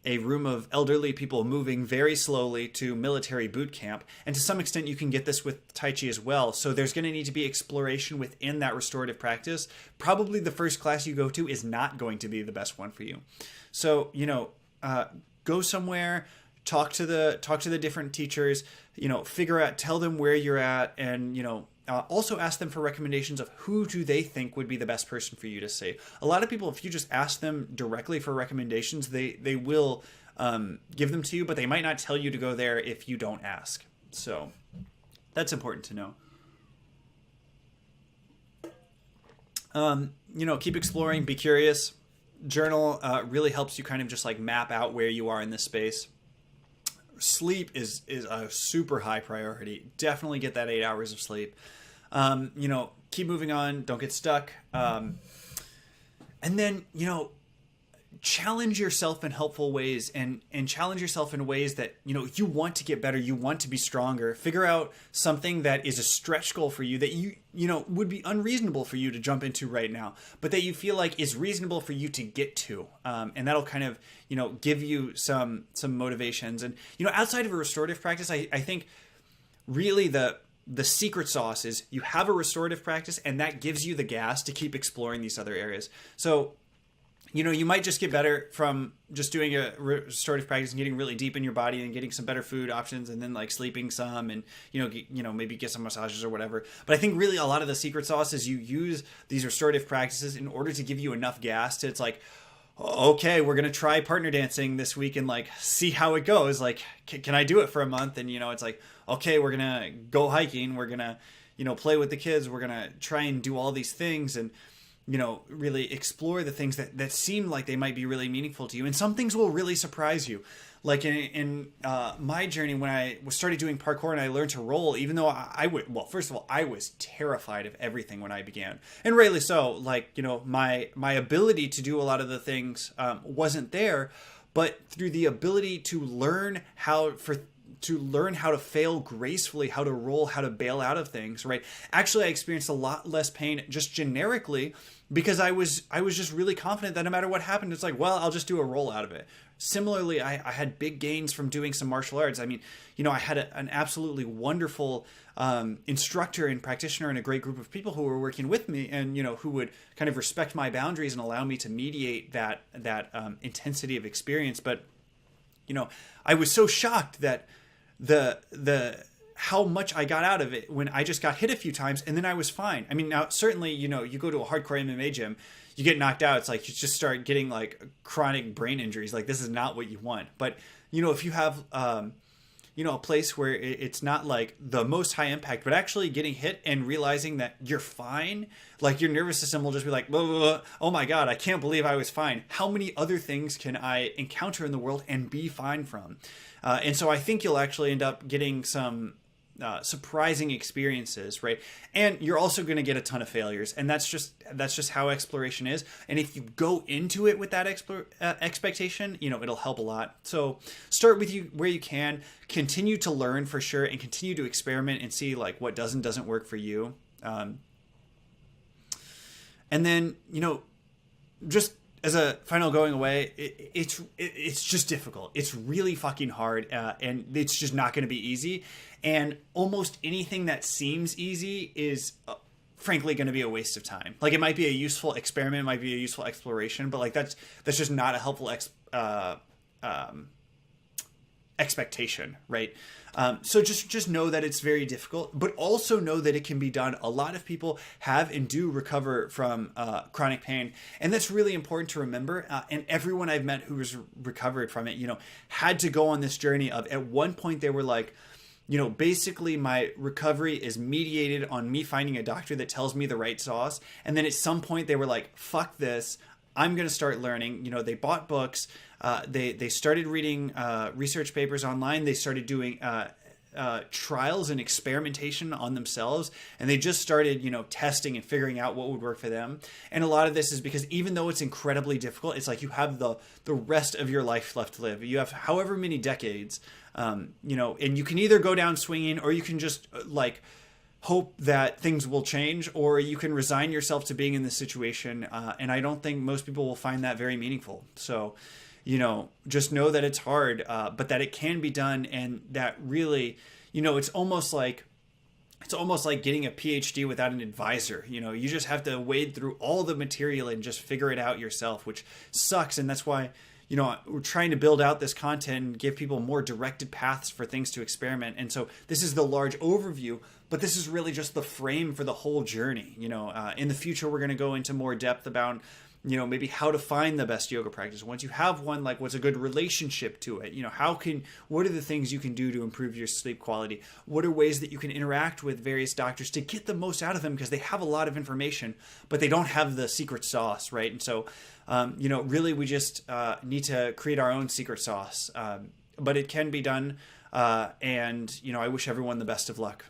a room of elderly people moving very slowly to military boot camp. And to some extent, you can get this with Tai Chi as well. So there's going to need to be exploration within that restorative practice. Probably the first class you go to is not going to be the best one for you. So, go somewhere, talk to the different teachers, figure out, tell them where you're at, and, also ask them for recommendations of who do they think would be the best person for you to see. A lot of people, if you just ask them directly for recommendations, they will give them to you, but they might not tell you to go there if you don't ask. So that's important to know. Keep exploring, be curious. Journal really helps you kind of just like map out where you are in this space. Sleep is a super high priority. Definitely get that 8 hours of sleep. Keep moving on. Don't get stuck. And then, challenge yourself in helpful ways and challenge yourself in ways that, you want to get better. You want to be stronger. Figure out something that is a stretch goal for you that you would be unreasonable for you to jump into right now, but that you feel like is reasonable for you to get to. And that'll kind of, give you some motivations. And, outside of a restorative practice, I think really the secret sauce is you have a restorative practice and that gives you the gas to keep exploring these other areas. So, you might just get better from just doing a restorative practice and getting really deep in your body and getting some better food options and then like sleeping some and, maybe get some massages or whatever. But I think really a lot of the secret sauce is you use these restorative practices in order to give you enough gas to, it's like, okay, we're going to try partner dancing this week and like see how it goes. Like, can I do it for a month? And, it's like, okay, we're going to go hiking. We're going to, play with the kids. We're going to try and do all these things. And, really explore the things that seem like they might be really meaningful to you. And some things will really surprise you. Like in my journey, when I started doing parkour and I learned to roll, even though first of all, I was terrified of everything when I began, and rightly so. Like, my ability to do a lot of the things wasn't there, but through the ability to learn how to fail gracefully, how to roll, how to bail out of things, right? Actually, I experienced a lot less pain just generically because I was just really confident that no matter what happened, it's like, well, I'll just do a roll out of it. Similarly, I had big gains from doing some martial arts. I mean, I had an absolutely wonderful instructor and practitioner and a great group of people who were working with me and, who would kind of respect my boundaries and allow me to mediate that intensity of experience. But, I was so shocked that the how much I got out of it when I just got hit a few times and then I was fine. I mean, now certainly, you go to a hardcore MMA gym, you get knocked out. It's like you just start getting like chronic brain injuries. Like this is not what you want. But, if you have, a place where it's not like the most high impact, but actually getting hit and realizing that you're fine, like your nervous system will just be like, blah, blah, blah. Oh my God, I can't believe I was fine. How many other things can I encounter in the world and be fine from? And so I think you'll actually end up getting some surprising experiences, right? And you're also going to get a ton of failures, and that's just how exploration is. And if you go into it with that expectation, it'll help a lot. So start with where you can, continue to learn for sure, and continue to experiment and see like what doesn't work for you. And then just as a final going away, it's just difficult. It's really fucking hard, and it's just not going to be easy. And almost anything that seems easy is, frankly, going to be a waste of time. Like it might be a useful experiment, it might be a useful exploration, but like that's just not a helpful expectation, right? So just know that it's very difficult, but also know that it can be done. A lot of people have and do recover from chronic pain, and that's really important to remember. And everyone I've met who has recovered from it, had to go on this journey of, at one point they were like, basically my recovery is mediated on me finding a doctor that tells me the right sauce. And then at some point they were like, fuck this, I'm going to start learning. They bought books. They started reading research papers online. They started doing trials and experimentation on themselves. And they just started, testing and figuring out what would work for them. And a lot of this is because even though it's incredibly difficult, it's like you have the rest of your life left to live. You have however many decades, and you can either go down swinging, or you can just hope that things will change, or you can resign yourself to being in this situation. And I don't think most people will find that very meaningful. So, just know that it's hard, but that it can be done. And that really, it's almost like getting a PhD without an advisor. You just have to wade through all the material and just figure it out yourself, which sucks. And that's why, we're trying to build out this content and give people more directed paths for things to experiment. And so this is the large overview, but this is really just the frame for the whole journey. In the future, we're going to go into more depth about, maybe how to find the best yoga practice. Once you have one, like what's a good relationship to it? What are the things you can do to improve your sleep quality? What are ways that you can interact with various doctors to get the most out of them? Because they have a lot of information, but they don't have the secret sauce, right? And so, really we just need to create our own secret sauce. But it can be done. And, I wish everyone the best of luck.